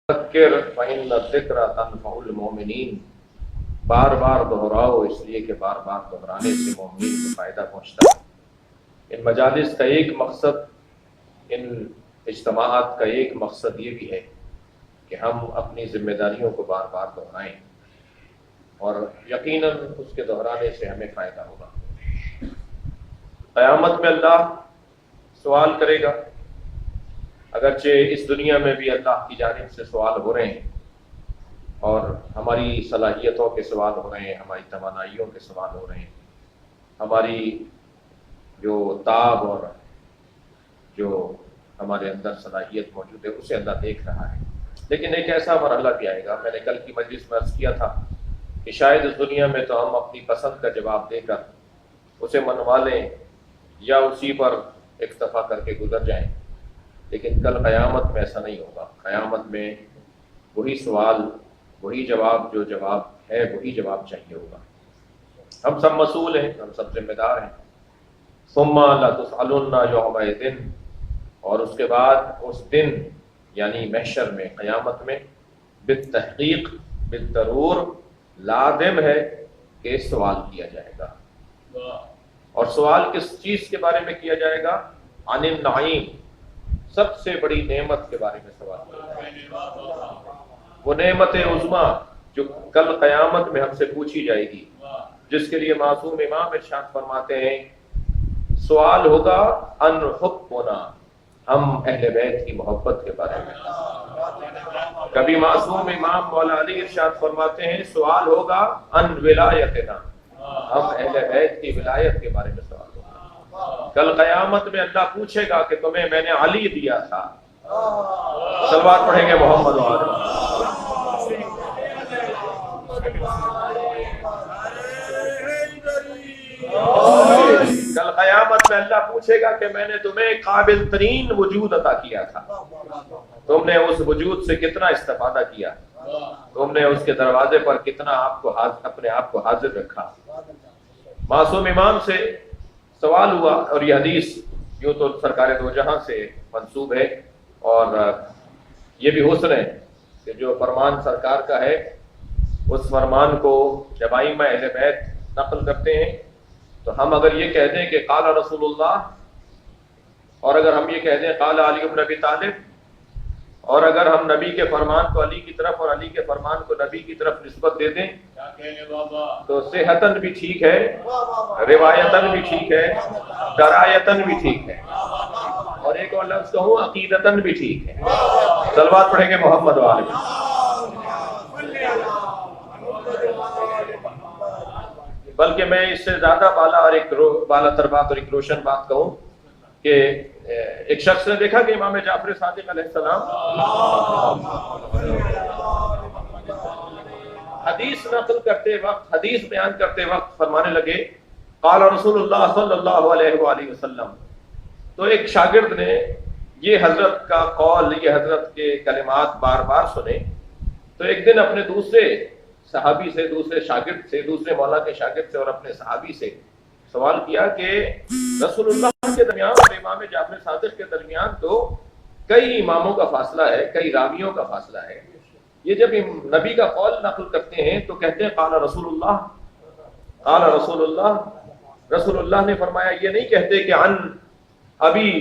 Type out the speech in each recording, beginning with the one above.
ذکر فإن الذکر تنفع المؤمنین، بار بار دہراؤ اس لیے کہ بار بار دہرانے سے مومنین کو فائدہ پہنچتا ہے۔ ان مجالس کا ایک مقصد، ان اجتماعات کا ایک مقصد یہ بھی ہے کہ ہم اپنی ذمہ داریوں کو بار بار دہرائیں، اور یقیناً اس کے دہرانے سے ہمیں فائدہ ہوگا۔ قیامت میں اللہ سوال کرے گا، اگرچہ اس دنیا میں بھی اللہ کی جانب سے سوال ہو رہے ہیں، اور ہماری صلاحیتوں کے سوال ہو رہے ہیں، ہماری توانائیوں کے سوال ہو رہے ہیں، ہماری جو تاب اور جو ہمارے اندر صلاحیت موجود ہے اسے اللہ دیکھ رہا ہے۔ لیکن ایک ایسا مرحلہ بھی آئے گا، میں نے کل کی مجلس میں عرض کیا تھا کہ شاید اس دنیا میں تو ہم اپنی پسند کا جواب دے کر اسے منوا لیں یا اسی پر اکتفا کر کے گزر جائیں، لیکن کل قیامت میں ایسا نہیں ہوگا۔ قیامت میں وہی سوال، وہی جواب، جو جواب ہے وہی جواب چاہیے ہوگا۔ ہم سب مسئول ہیں، ہم سب ذمہ دار ہیں۔ ثم لتسألن یومئذ، اور اس کے بعد اس دن یعنی محشر میں، قیامت میں، بالتحقیق، بالضرور، لازم ہے کہ سوال کیا جائے گا۔ اور سوال کس چیز کے بارے میں کیا جائے گا؟ عن النعیم، سب سے بڑی نعمت کے بارے میں سوال کیا جائے گا، وہ نعمت عظمیٰ جو کل قیامت میں ہم سے پوچھی جائے گی، جس کے لیے معصوم امام ارشاد فرماتے ہیں سوال ہوگا ان حبنا، ہم اہل بیت کی محبت کے بارے میں۔ کبھی معصوم امام مولا علی ارشاد فرماتے ہیں سوال ہوگا ان ولایتنا، ہم اہل بیت کی ولایت کے بارے میں سوال ہوگا۔ کل قیامت میں اللہ پوچھے گا کہ تمہیں میں نے علی دیا تھا، صلوات پڑھیں گے محمد و آل۔ کل قیامت میں اللہ پوچھے گا کہ میں نے تمہیں قابل ترین وجود عطا کیا تھا، تم نے اس وجود سے کتنا استفادہ کیا، تم نے اس کے دروازے پر کتنا اپنے آپ کو حاضر رکھا۔ معصوم امام سے سوال ہوا، اور یہ حدیث یوں تو سرکار دو جہاں سے منسوب ہے، اور یہ بھی حسن ہے کہ جو فرمان سرکار کا ہے اس فرمان کو جب ائمہ اہل بیت نقل کرتے ہیں تو ہم اگر یہ کہہ دیں کہ قال رسول اللہ، اور اگر ہم یہ کہہ دیں قال علی بن ابی طالب، اور اگر ہم نبی کے فرمان کو علی کی طرف اور علی کے فرمان کو نبی کی طرف نسبت دے دیں تو صحتاً بھی ٹھیک ہے، روایتاً بھی ٹھیک ہے، درایتاً بھی ٹھیک ہے، اور ایک اور لفظ کہوں عقیدتاً بھی ٹھیک ہے۔ صلوات پڑھیں گے محمد و آل۔ بلکہ میں اس سے زیادہ بالا تر بات اور ایک روشن بات کہوں کہ ایک شخص نے دیکھا کہ امام جعفر صادق علیہ السلام حدیث نقل کرتے وقت، حدیث بیان کرتے وقت فرمانے لگے قال رسول اللہ صلی اللہ علیہ وآلہ وسلم۔ تو ایک شاگرد نے یہ حضرت کا قول، یہ حضرت کے کلمات بار بار سنے، تو ایک دن اپنے دوسرے صحابی سے، دوسرے شاگرد سے، دوسرے مولا کے شاگرد سے اور اپنے صحابی سے سوال کیا کہ رسول اللہ کے درمیان اور امام جعفر صادق کے درمیان تو کئی اماموں کا فاصلہ ہے، کئی راویوں کا فاصلہ ہے، یہ جب نبی کا قول نقل کرتے ہیں تو کہتے ہیں قال رسول اللہ، قال رسول اللہ، رسول اللہ نے فرمایا، یہ نہیں کہتے کہ عن ابی،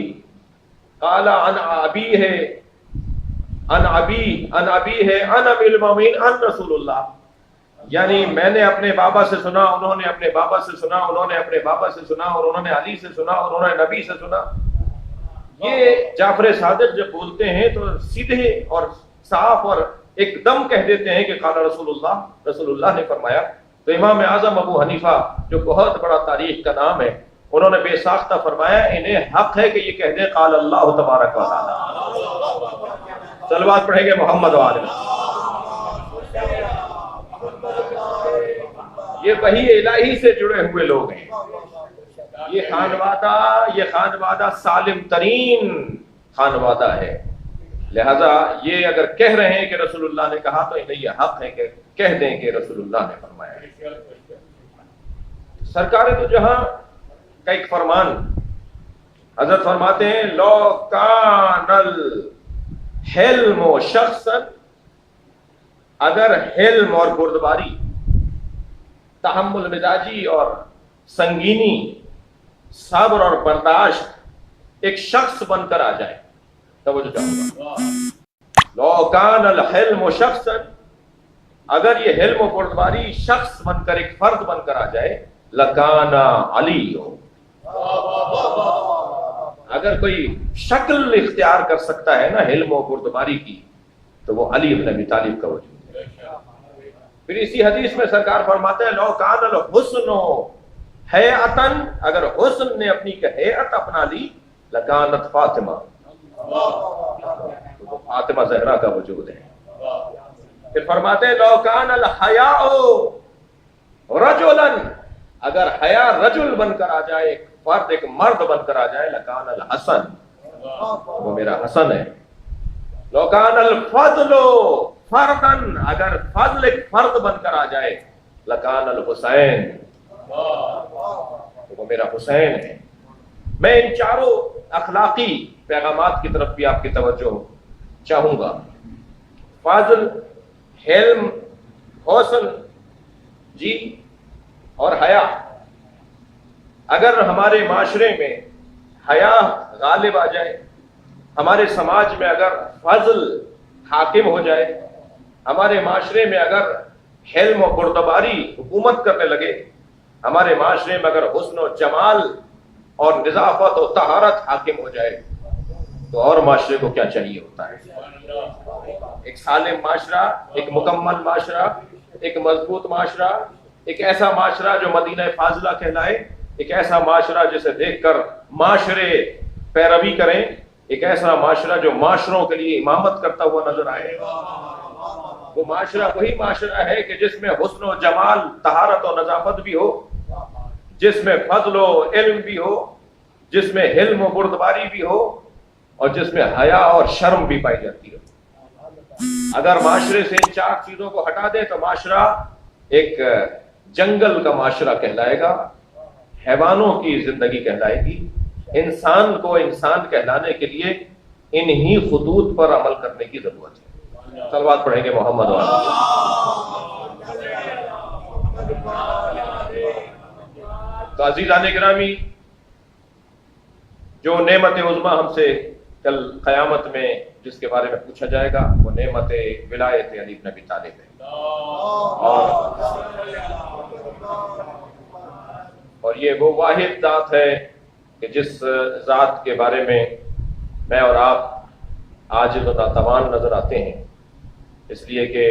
قال عن ابی ہے، عن ابی ہے، عن ابی المؤمنین، عن رسول اللہ، یعنی میں نے اپنے بابا سے سنا، انہوں نے اپنے بابا سے سنا، انہوں نے اپنے بابا سے سنا، اور انہوں نے علی سے سنا، اور انہوں نے نبی سے سنا۔ یہ جعفر صادق جب بولتے ہیں تو سیدھے اور صاف اور ایک دم کہہ دیتے ہیں کہ قال رسول اللہ، رسول اللہ نے فرمایا۔ تو امام اعظم ابو حنیفہ جو بہت بڑا تاریخ کا نام ہے، انہوں نے بے ساختہ فرمایا انہیں حق ہے کہ یہ کہہ دیں قال اللہ تبارک و تعالی۔ صلوات پڑھیں گے محمد و آل۔ یہ وحی الہی سے جڑے ہوئے لوگ ہیں، یہ خانوادہ سالم ترین خانوادہ ہے، لہذا یہ اگر کہہ رہے ہیں کہ رسول اللہ نے کہا تو انہیں یہ حق ہے کہ کہہ دیں کہ رسول اللہ نے فرمایا۔ سرکار دو جہاں کا ایک فرمان، حضرت فرماتے ہیں لو کان الحلم شخصا اگر حلم اور بردباری، تحمل مزاجی اور سنگینی، صبر اور برداشت ایک شخص بن کر آ جائے، توجہ چاہوں گا، لو کان الحلم شخصا، اگر یہ حلم و بردباری شخص بن کر، ایک فرد بن کر آ جائے، لکانا علی ہو، اگر کوئی شکل اختیار کر سکتا ہے نا حلم و بردباری کی، تو وہ علی بن ابی طالب کا وجود ہے۔ پھر اسی حدیث میں سرکار فرماتے ہیں لو کان الحسن حیاتن، اگر حسن نے اپنی حیات اپنا لی، لکانت فاطمہ، تو فاطمہ زہرا کا وجود ہے۔ پھر فرماتے ہیں لو کان الحیاء رجلا، اگر حیا رجل بن کر آ جائے، ایک فرد، ایک مرد بن کر آ جائے، لکان الحسن، وہ میرا حسن ہے۔ لو کان الفضل فردن، اگر فضل ایک فرد بن کر آ جائے، لکان الحسین، وہ میرا حسین ہے۔ میں ان چاروں اخلاقی پیغامات کی طرف بھی آپ کی توجہ چاہوں گا، فضل، حلم، حسن جی اور حیا۔ اگر ہمارے معاشرے میں حیا غالب آ جائے، ہمارے سماج میں اگر فضل حاکم ہو جائے، ہمارے معاشرے میں اگر حلم و بردباری حکومت کرنے لگے، ہمارے معاشرے میں اگر حسن و جمال اور نظافت و طہارت حاکم ہو جائے، تو اور معاشرے کو کیا چاہیے ہوتا ہے؟ ایک سالم معاشرہ، ایک مکمل معاشرہ، ایک مضبوط معاشرہ، ایک ایسا معاشرہ جو مدینہ فاضلہ کہلائے، ایک ایسا معاشرہ جسے دیکھ کر معاشرے پیروی کریں، ایک ایسا معاشرہ جو معاشروں کے لیے امامت کرتا ہوا نظر آئے۔ وہ معاشرہ وہی معاشرہ ہے کہ جس میں حسن و جمال، طہارت و نظافت بھی ہو، جس میں فضل و علم بھی ہو، جس میں حلم و بردباری بھی ہو، اور جس میں حیا اور شرم بھی پائی جاتی ہے۔ اگر معاشرے سے ان چار چیزوں کو ہٹا دے تو معاشرہ ایک جنگل کا معاشرہ کہلائے گا، حیوانوں کی زندگی کہلائے گی۔ انسان کو انسان کہلانے کے لیے انہی خطوط پر عمل کرنے کی ضرورت ہے۔ صلوات پڑھیں گے محمد وعلی۔ تو عزیزان گرامی، جو نعمت عظمیٰ ہم سے کل قیامت میں جس کے بارے میں پوچھا جائے گا، وہ نعمت ولایت علی بن ابی طالب ہے۔ اور یہ وہ واحد ذات ہے کہ جس ذات کے بارے میں میں اور آپ عاجز و ناتوان نظر آتے ہیں، اس لیے کہ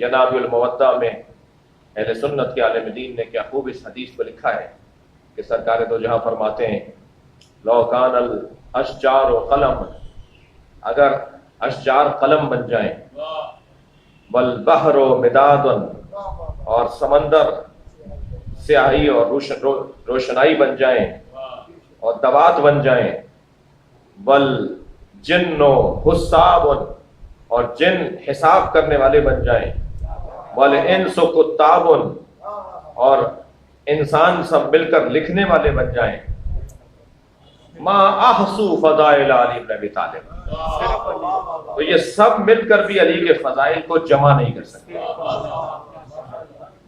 ینابع المودہ میں اہل سنت کے عالم دین نے کیا خوب اس حدیث کو لکھا ہے کہ سرکار دو جہاں فرماتے ہیں لو کان الاشجار قلم، اگر اشجار قلم بن جائیں، والبحر مداد، اور سمندر سیاہی اور روشنائی بن جائیں اور دوات بن جائیں، والجن حساب، اور جن حساب کرنے والے بن جائیں، والانس کتاب، اور انسان سب مل کر لکھنے والے بن جائیں، ما احصو فضائل علی بن ابی طالب، تو یہ سب مل کر بھی علی کے فضائل کو جمع نہیں کر سکتے۔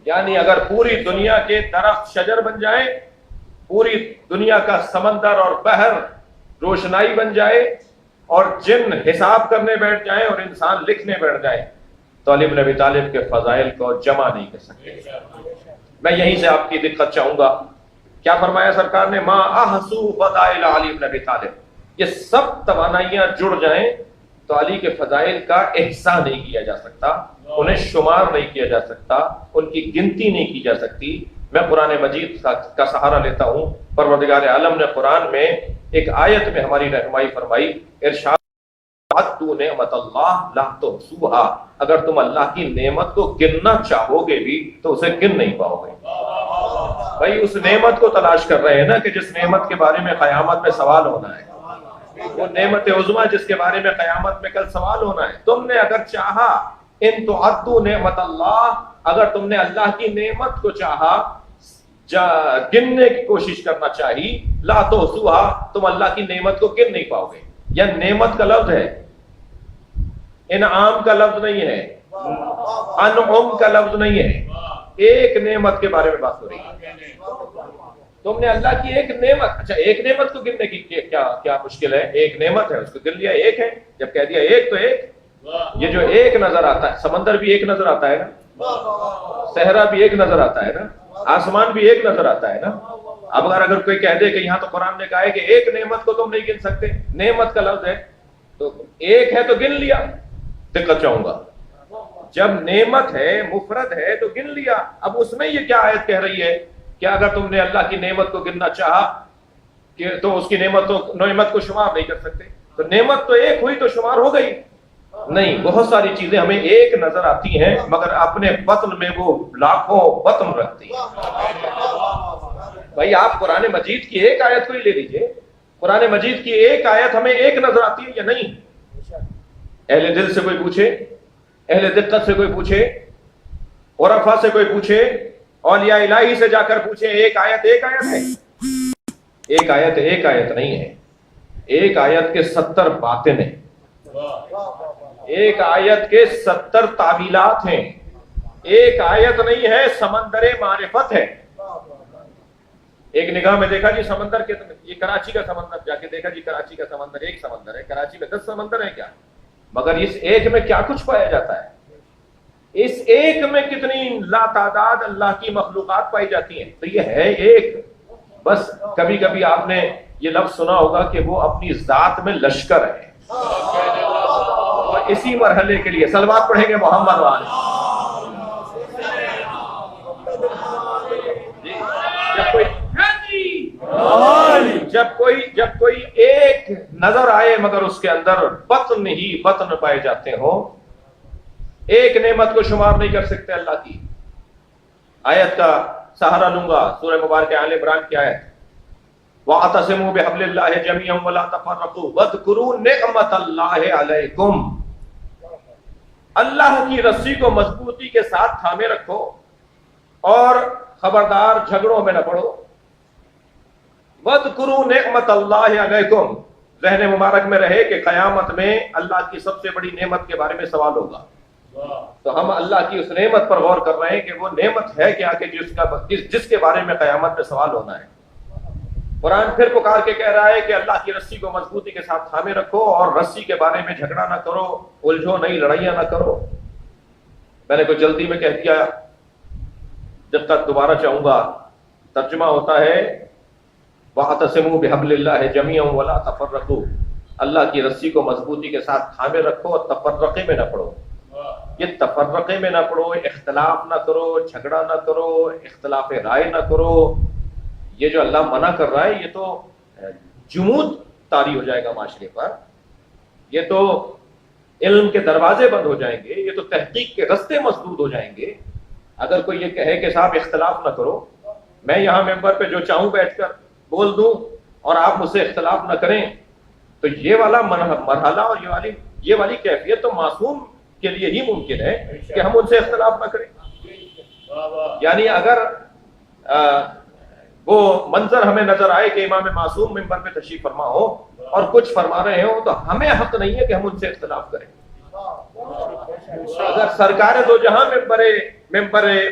یعنی اگر پوری دنیا کے درخت شجر بن جائیں، پوری دنیا کا سمندر اور بحر روشنائی بن جائے، اور جن حساب کرنے بیٹھ جائیں اور انسان لکھنے بیٹھ جائیں، تو علی بن ابی طالب کے فضائل کو جمع نہیں کر سکتے۔ میں یہیں سے آپ کی دقت چاہوں گا، کیا فرمایا سرکار نے؟ ما احصو فضائل علی بن ابی طالب، یہ سب توانائیاں جڑ جائیں تو علی کے فضائل کا احصاء نہیں کیا جا سکتا، انہیں شمار نہیں کیا جا سکتا، ان کی گنتی نہیں کی جا سکتی۔ میں قرآن مجید کا سہارا لیتا ہوں، پروردگار عالم نے قرآن میں ایک آیت میں ہماری رہنمائی فرمائی، ارشاد وَعَدُّوا نِعْمَتَ اللَّهِ لَا تُحْصُوهَا، اگر تم اللہ کی نعمت کو گننا چاہو گے بھی تو اسے گن نہیں پاؤ گے۔ بھائی اس نعمت کو تلاش کر رہے ہیں نا کہ جس نعمت کے بارے میں قیامت میں سوال ہونا ہے، وہ نعمت عظمیٰ جس کے بارے میں قیامت میں کل سوال ہونا ہے۔ تم نے اگر چاہا ان تعدوا نعمت اللہ، اگر تم نے اللہ کی نعمت کو چاہا، گننے کی کوشش کرنا چاہی، لا تحصوها، تم اللہ کی نعمت کو گن نہیں پاؤ گے۔ یا نعمت کا لفظ ہے، انعام کا لفظ نہیں ہے، انعم کا لفظ نہیں ہے، ایک نعمت کے بارے میں بات ہو رہی ہے۔ تم نے اللہ کی ایک نعمت، اچھا ایک نعمت کو گننے کی کیا مشکل ہے؟ ایک نعمت ہے، اس کو گن لیا، ایک ہے، جب کہہ دیا ایک تو ایک۔ یہ جو ایک نظر آتا ہے، سمندر بھی ایک نظر آتا ہے نا، صحرا بھی ایک نظر آتا ہے نا، آسمان بھی ایک نظر آتا ہے نا۔ اب اگر کوئی کہہ دے کہ یہاں تو قرآن نے کہا ہے کہ ایک نعمت کو تم نہیں گن سکتے، نعمت کا لفظ ہے تو ایک ہے تو گن لیا، دقت چاہوں گا۔ جب نعمت ہے، مفرد ہے تو گن لیا۔ اب اس میں یہ کیا آیت کہہ رہی ہے کہ اگر تم نے اللہ کی نعمت کو گننا چاہا کہ تو اس کی نعمت کو شمار نہیں کر سکتے، تو نعمت تو ایک ہوئی تو شمار ہو گئی؟ نہیں، بہت ساری چیزیں ہمیں ایک نظر آتی ہیں مگر اپنے بطن میں وہ لاکھوں بطن رکھتی ہیں۔ بھائی آپ قرآن مجید کی ایک آیت کو ہی لے لیجئے، قرآن مجید کی ایک آیت ہمیں ایک نظر آتی ہے یا نہیں؟ اہل دل سے کوئی پوچھے، اہل دقت سے کوئی پوچھے، عرفا سے کوئی پوچھے، اولیاء الہی سے جا کر پوچھے، ایک آیت ہے؟ ایک آیت نہیں ہے، ایک آیت کے 70 باتیں ہیں، ایک آیت کے 70 تعویلات ہیں، ایک آیت نہیں ہے، سمندر معرفت ہے۔ ایک نگاہ میں دیکھا جی سمندر کے، یہ کراچی کا سمندر، جا کے دیکھا جی کراچی کا سمندر ایک سمندر ہے، کراچی میں 10 سمندر ہیں کیا؟ مگر اس ایک میں کیا کچھ پایا جاتا ہے؟ اس ایک میں کتنی لا تعداد اللہ کی مخلوقات پائی جاتی ہیں، تو یہ ہے ایک۔ بس کبھی کبھی آپ نے یہ لفظ سنا ہوگا کہ وہ اپنی ذات میں لشکر ہے، اور اسی مرحلے کے لیے صلوات پڑھیں گے محمد والے۔ جب کوئی ایک نظر آئے مگر اس کے اندر بطن ہی بطن پائے جاتے ہوں، ایک نعمت کو شمار نہیں کر سکتے اللہ کی۔ آیت کا سہارا لوں گا، سورہ مبارکہ آل عمران کی آیت، وَاعْتَصِمُوا بِحَبْلِ اللَّهِ جَمِيعًا وَلَا تَفَرَّقُوا وَاذْكُرُوا نِعْمَتَ اللَّهِ عَلَيْكُمْ۔ اللہ کی رسی کو مضبوطی کے ساتھ تھامے رکھو اور خبردار جھگڑوں میں نہ پڑو۔ وَاذْكُرُوا نِعْمَتَ اللَّهِ عَلَيْكُمْ، ذہن مبارک میں رہے کہ قیامت میں اللہ کی سب سے بڑی نعمت کے بارے میں سوال ہوگا۔ تو ہم اللہ کی اس نعمت پر غور کر رہے ہیں کہ وہ نعمت ہے کیا کہ جس کے بارے میں قیامت میں سوال ہونا ہے۔ قرآن پھر پکار کے کہہ رہا ہے کہ اللہ کی رسی کو مضبوطی کے ساتھ تھامے رکھو اور رسی کے بارے میں جھگڑا نہ کرو، الجھو نہیں، لڑائیاں نہ کرو۔ میں نے کوئی جلدی میں کہہ دیا، دقت دوبارہ چاہوں گا۔ ترجمہ ہوتا ہے وَاعْتَصِمُوا بِحَبْلِ اللَّهِ جَمِيعًا وَلَا تَفَرَّقُوا، اللہ کی رسی کو مضبوطی کے ساتھ تھامے رکھو اور تفرقے میں نہ پڑو۔ یہ تفرقے میں نہ پڑو، اختلاف نہ کرو، جھگڑا نہ کرو، اختلاف رائے نہ کرو، یہ جو اللہ منع کر رہا ہے یہ تو جمود طاری ہو جائے گا معاشرے پر، یہ تو علم کے دروازے بند ہو جائیں گے، یہ تو تحقیق کے رستے مسدود ہو جائیں گے۔ اگر کوئی یہ کہے کہ صاحب اختلاف نہ کرو، میں یہاں ممبر پہ جو چاہوں بیٹھ کر بول دوں اور آپ مجھ سے اختلاف نہ کریں، تو یہ والا مرحلہ اور یہ والی کیفیت تو معصوم کے لیے ہی ممکن ہے کہ ہم ان سے اختلاف نہ کریں۔ یعنی اگر وہ منظر ہمیں نظر آئے کہ امام معصوم ممبر پہ تشریف فرما ہو اور کچھ فرما رہے ہوں، تو ہمیں حق نہیں ہے کہ ہم ان سے اختلاف کریں۔ اگر سرکار دو جہاں ممبر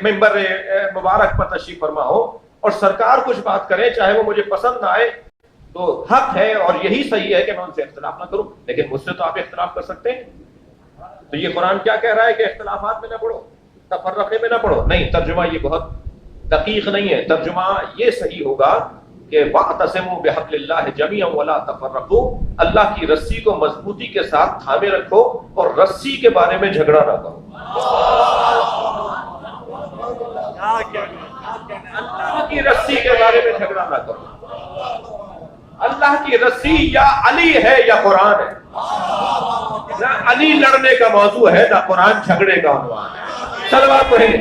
مبارک پر تشریف فرما ہو اور سرکار کچھ بات کریں چاہے وہ مجھے پسند نہ آئے، تو حق ہے اور یہی صحیح ہے کہ میں ان سے اختلاف نہ کروں، لیکن مجھ سے تو آپ اختلاف کر سکتے ہیں۔ تو یہ قرآن کیا کہہ رہا ہے کہ اختلافات میں نہ پڑھو، تفرقے میں نہ پڑھو؟ نہیں، ترجمہ یہ بہت دقیق نہیں ہے۔ ترجمہ یہ صحیح ہوگا کہ وَاعْتَصِمُوا بِحَبْلِ اللَّهِ جَمِيعًا وَلَا تَفَرَّقُوا، اللہ کی رسی کو مضبوطی کے ساتھ تھامے رکھو اور رسی کے بارے میں جھگڑا نہ کرو۔ اللہ کی رسی کے بارے میں جھگڑا نہ کرو۔ اللہ کی رسی یا علی ہے یا قرآن ہے، نہ علی لڑنے کا موضوع ہے نہ قرآن جھگڑے کا عنوان ہے۔ صلوات پڑھیں۔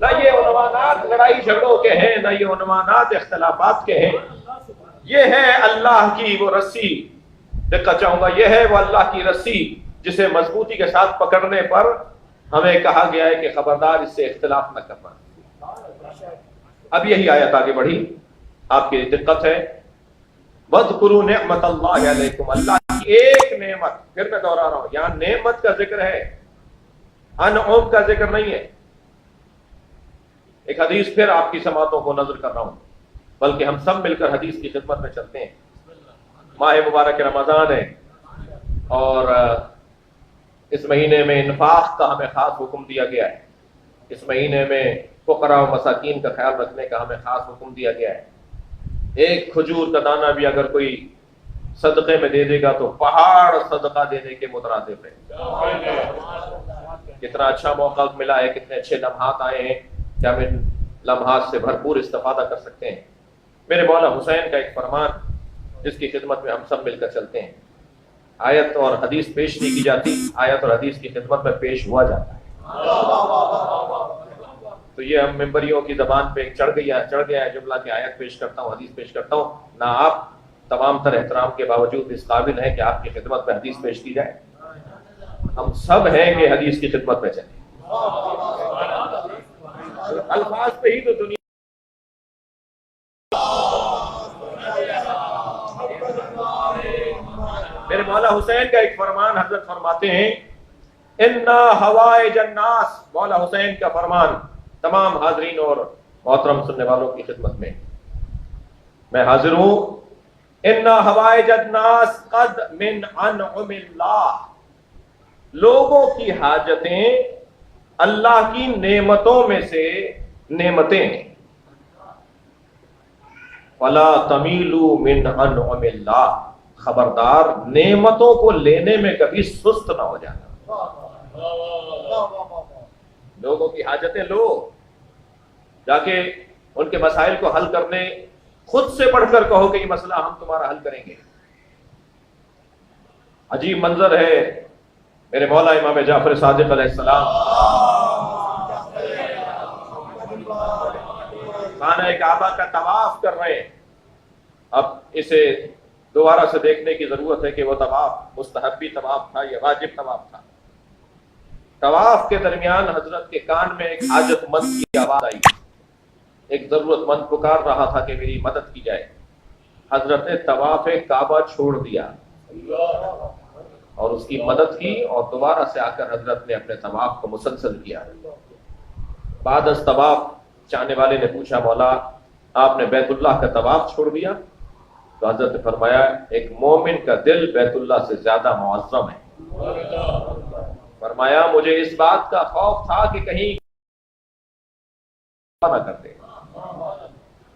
نہ یہ عنوانات لڑائی جھگڑوں کے ہیں، نہ یہ عنوانات اختلافات کے ہیں، یہ ہے اللہ کی وہ رسی۔ دقت چاہوں گا، یہ ہے وہ اللہ کی رسی جسے مضبوطی کے ساتھ پکڑنے پر ہمیں کہا گیا ہے کہ خبردار اس سے اختلاف نہ کرنا۔ اب یہی آیت آگے بڑھی، آپ کی دقت ہے وَاذْكُرُوا نِعْمَتَ اللَّهِ عَلَيْكُمْ، اللہ کی ایک نعمت، پھر میں دوہرا رہا ہوں، یہاں نعمت کا ذکر ہے، انعام کا ذکر نہیں ہے۔ ایک حدیث پھر آپ کی سماعتوں کو نظر کر رہا ہوں، بلکہ ہم سب مل کر حدیث کی خدمت میں چلتے ہیں۔ ماہ مبارک رمضان ہے اور اس مہینے میں انفاق کا ہمیں خاص حکم دیا گیا ہے، اس مہینے میں فقراء و مساکین کا خیال رکھنے کا ہمیں خاص حکم دیا گیا ہے۔ ایک کھجور کا دانہ بھی اگر کوئی صدقے میں دے دے گا تو پہاڑ صدقہ دینے کے مترادف ہے۔ کتنا اچھا موقع ملا ہے، کتنے اچھے لمحات آئے ہیں کہ ہم ان لمحات سے بھرپور استفادہ کر سکتے ہیں۔ میرے مولا حسین کا ایک فرمان جس کی خدمت میں ہم سب مل کر چلتے ہیں، آیت اور حدیث پیش نہیں کی جاتی، آیت اور حدیث کی خدمت میں پیش ہوا جاتا ہے۔ تو یہ ہم ممبریوں کی زبان پہ چڑھ گیا ہے جملہ کہ آیت پیش کرتا ہوں، حدیث پیش کرتا ہوں، نہ آپ تمام تر احترام کے باوجود اس قابل ہیں کہ آپ کی خدمت میں حدیث پیش کی جائے؟ ہم سب ہیں کہ حدیث کی خدمت میں چلیں۔ الفاظ پہ ہی تو دنیا میرے مولا حسین کا ایک فرمان حضرت فرماتے ہیں، اِنَّا حَوَائِجَ النَّاسِ، مولا حسین کا فرمان تمام حاضرین اور محترم سننے والوں کی خدمت میں حاضر ہوں۔ اِنَّا حَوَائِجَ النَّاسِ قَدْ مِنْ أَنْعُمِ اللَّهِ، لوگوں کی حاجتیں اللہ کی نعمتوں میں سے نعمتیں ہیں۔ فَلَا تَمِيلُوا مِنْ أَنْعُمِ اللَّهِ، خبردار نعمتوں کو لینے میں کبھی سست نہ ہو جانا۔ لوگوں کی حاجتیں لو، جا کے ان کے مسائل کو حل کرنے خود سے پڑھ کر کہو کہ یہ مسئلہ ہم تمہارا حل کریں گے۔ عجیب منظر ہے، میرے مولا امام جعفر صادق علیہ السلام خانہ کعبہ کا طواف کر رہے ہیں۔ اب اسے دوبارہ سے دیکھنے کی ضرورت ہے کہ وہ طواف مستحبی طواف تھا یا واجب طواف تھا۔ طواف کے درمیان حضرت کے کان میں ایک حاجت مند کی آواز آئی، ایک ضرورت مند پکار رہا تھا کہ میری مدد کی جائے۔ حضرت نے طواف کعبہ چھوڑ دیا اور اس کی مدد کی، اور دوبارہ سے آ کر حضرت نے اپنے طواف کو مسلسل کیا۔ بعد از طواف چاہنے والے نے پوچھا، مولا آپ نے بیت اللہ کا طواف چھوڑ دیا؟ تو حضرت نے فرمایا، ایک مومن کا دل بیت اللہ سے زیادہ معظم ہے۔ فرمایا مجھے اس بات کا خوف تھا کہ کہیں نہ کرتے،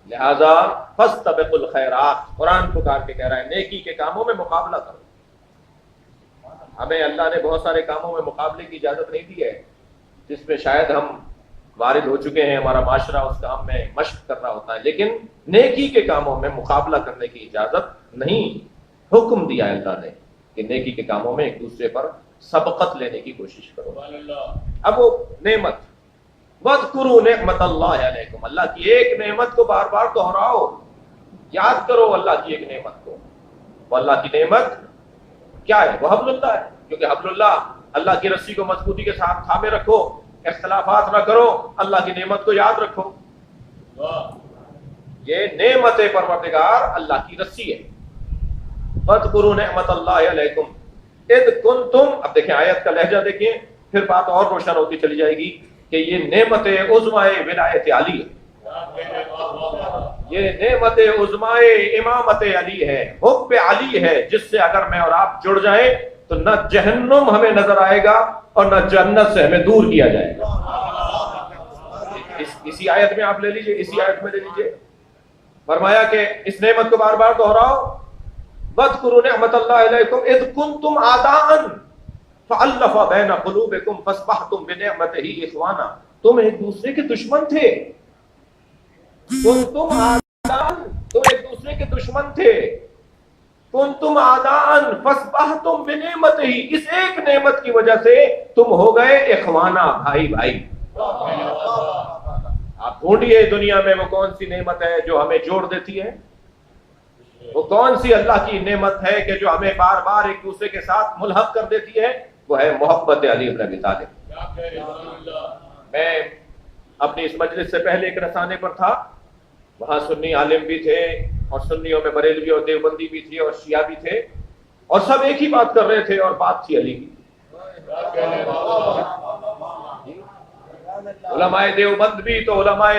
لہذا فاستبقوا الخیرات، قرآن پکار کے کہہ رہا ہے نیکی کے کاموں میں مقابلہ کرو۔ ہمیں اللہ نے بہت سارے کاموں میں مقابلے کی اجازت نہیں دی ہے، جس میں شاید ہم وارد ہو چکے ہیں، ہمارا معاشرہ اس کام میں مشق کر رہا ہوتا ہے، لیکن نیکی کے کاموں میں مقابلہ کرنے کی اجازت نہیں۔ حکم دیا ہے اللہ نے کہ نیکی کے کاموں میں ایک دوسرے پر سبقت لینے کی کوشش کرو۔ اب وہ نعمت، وَاذْكُرُوا نِعْمَتَ اللَّهِ عَلَيْكُمْ، اللہ کی ایک نعمت کو بار بار دہراؤ، یاد کرو اللہ کی ایک نعمت کو۔ وہ اللہ کی نعمت کیا ہے؟ وہ حبل اللہ ہے، کیونکہ حبل اللہ، اللہ کی رسی کو مضبوطی کے ساتھ تھامے رکھو، اختلافات نہ کرو، اللہ کی نعمت کو یاد رکھو۔ یہ نعمت پروردگار اللہ کی رسی ہے۔ فَاذْكُرُوا نِعْمَتَ اللَّهِ عَلَيْكُمْ اِذْ كُنْتُمْ، اب دیکھیں آیت کا لہجہ دیکھیں، پھر بات اور روشن ہوتی چلی جائے گی کہ یہ نعمت عظمہ ولایت علی ہے، یہ نعمت عظمہ امامت علی ہے، حب علی ہے، جس سے اگر میں اور آپ جڑ جائیں تو نہ جہنم ہمیں نظر آئے گا اور نہ جنت سے ہمیں دور کیا جائے گا۔ اسی آیت میں آپ لے لیجئے، اسی آیت میں لے لیجئے، فرمایا کہ اس نعمت کو بار بار دہراؤ۔ وَاذْكُرُوا نِعْمَتَ اللَّهِ عَلَيْكُمْ إِذْ كُنْتُمْ أَعْدَاءً فَأَلَّفَ بَيْنَ قُلُوبِكُمْ فَأَصْبَحْتُمْ بِنِعْمَتِهِ إِخْوَانًا، تم ایک دوسرے کے دشمن تھے، کنتم اعداء، تم ایک دوسرے کے دشمن تھے، کنتم اعداء فاصبحتم بنعمتہ، اس ایک نعمت کی وجہ سے تم ہو گئے اخوانا، بھائی بھائی۔ آپ ڈھونڈیے دنیا میں وہ کون سی نعمت ہے جو ہمیں جوڑ دیتی ہے، وہ کون سی اللہ کی نعمت ہے کہ جو ہمیں بار بار ایک دوسرے کے ساتھ ملحق کر دیتی ہے؟ وہ ہے محبت علی بن ابی طالب۔ میں اپنی اس مجلس سے پہلے ایک رسانے پر تھا، وہاں سنی عالم بھی تھے، اور سنیوں میں بریلوی اور دیوبندی بھی تھے اور شیعہ بھی تھے، اور سب ایک ہی بات کر رہے تھے، اور بات تھی علی کی۔ علماء دیوبند بھی تو علماء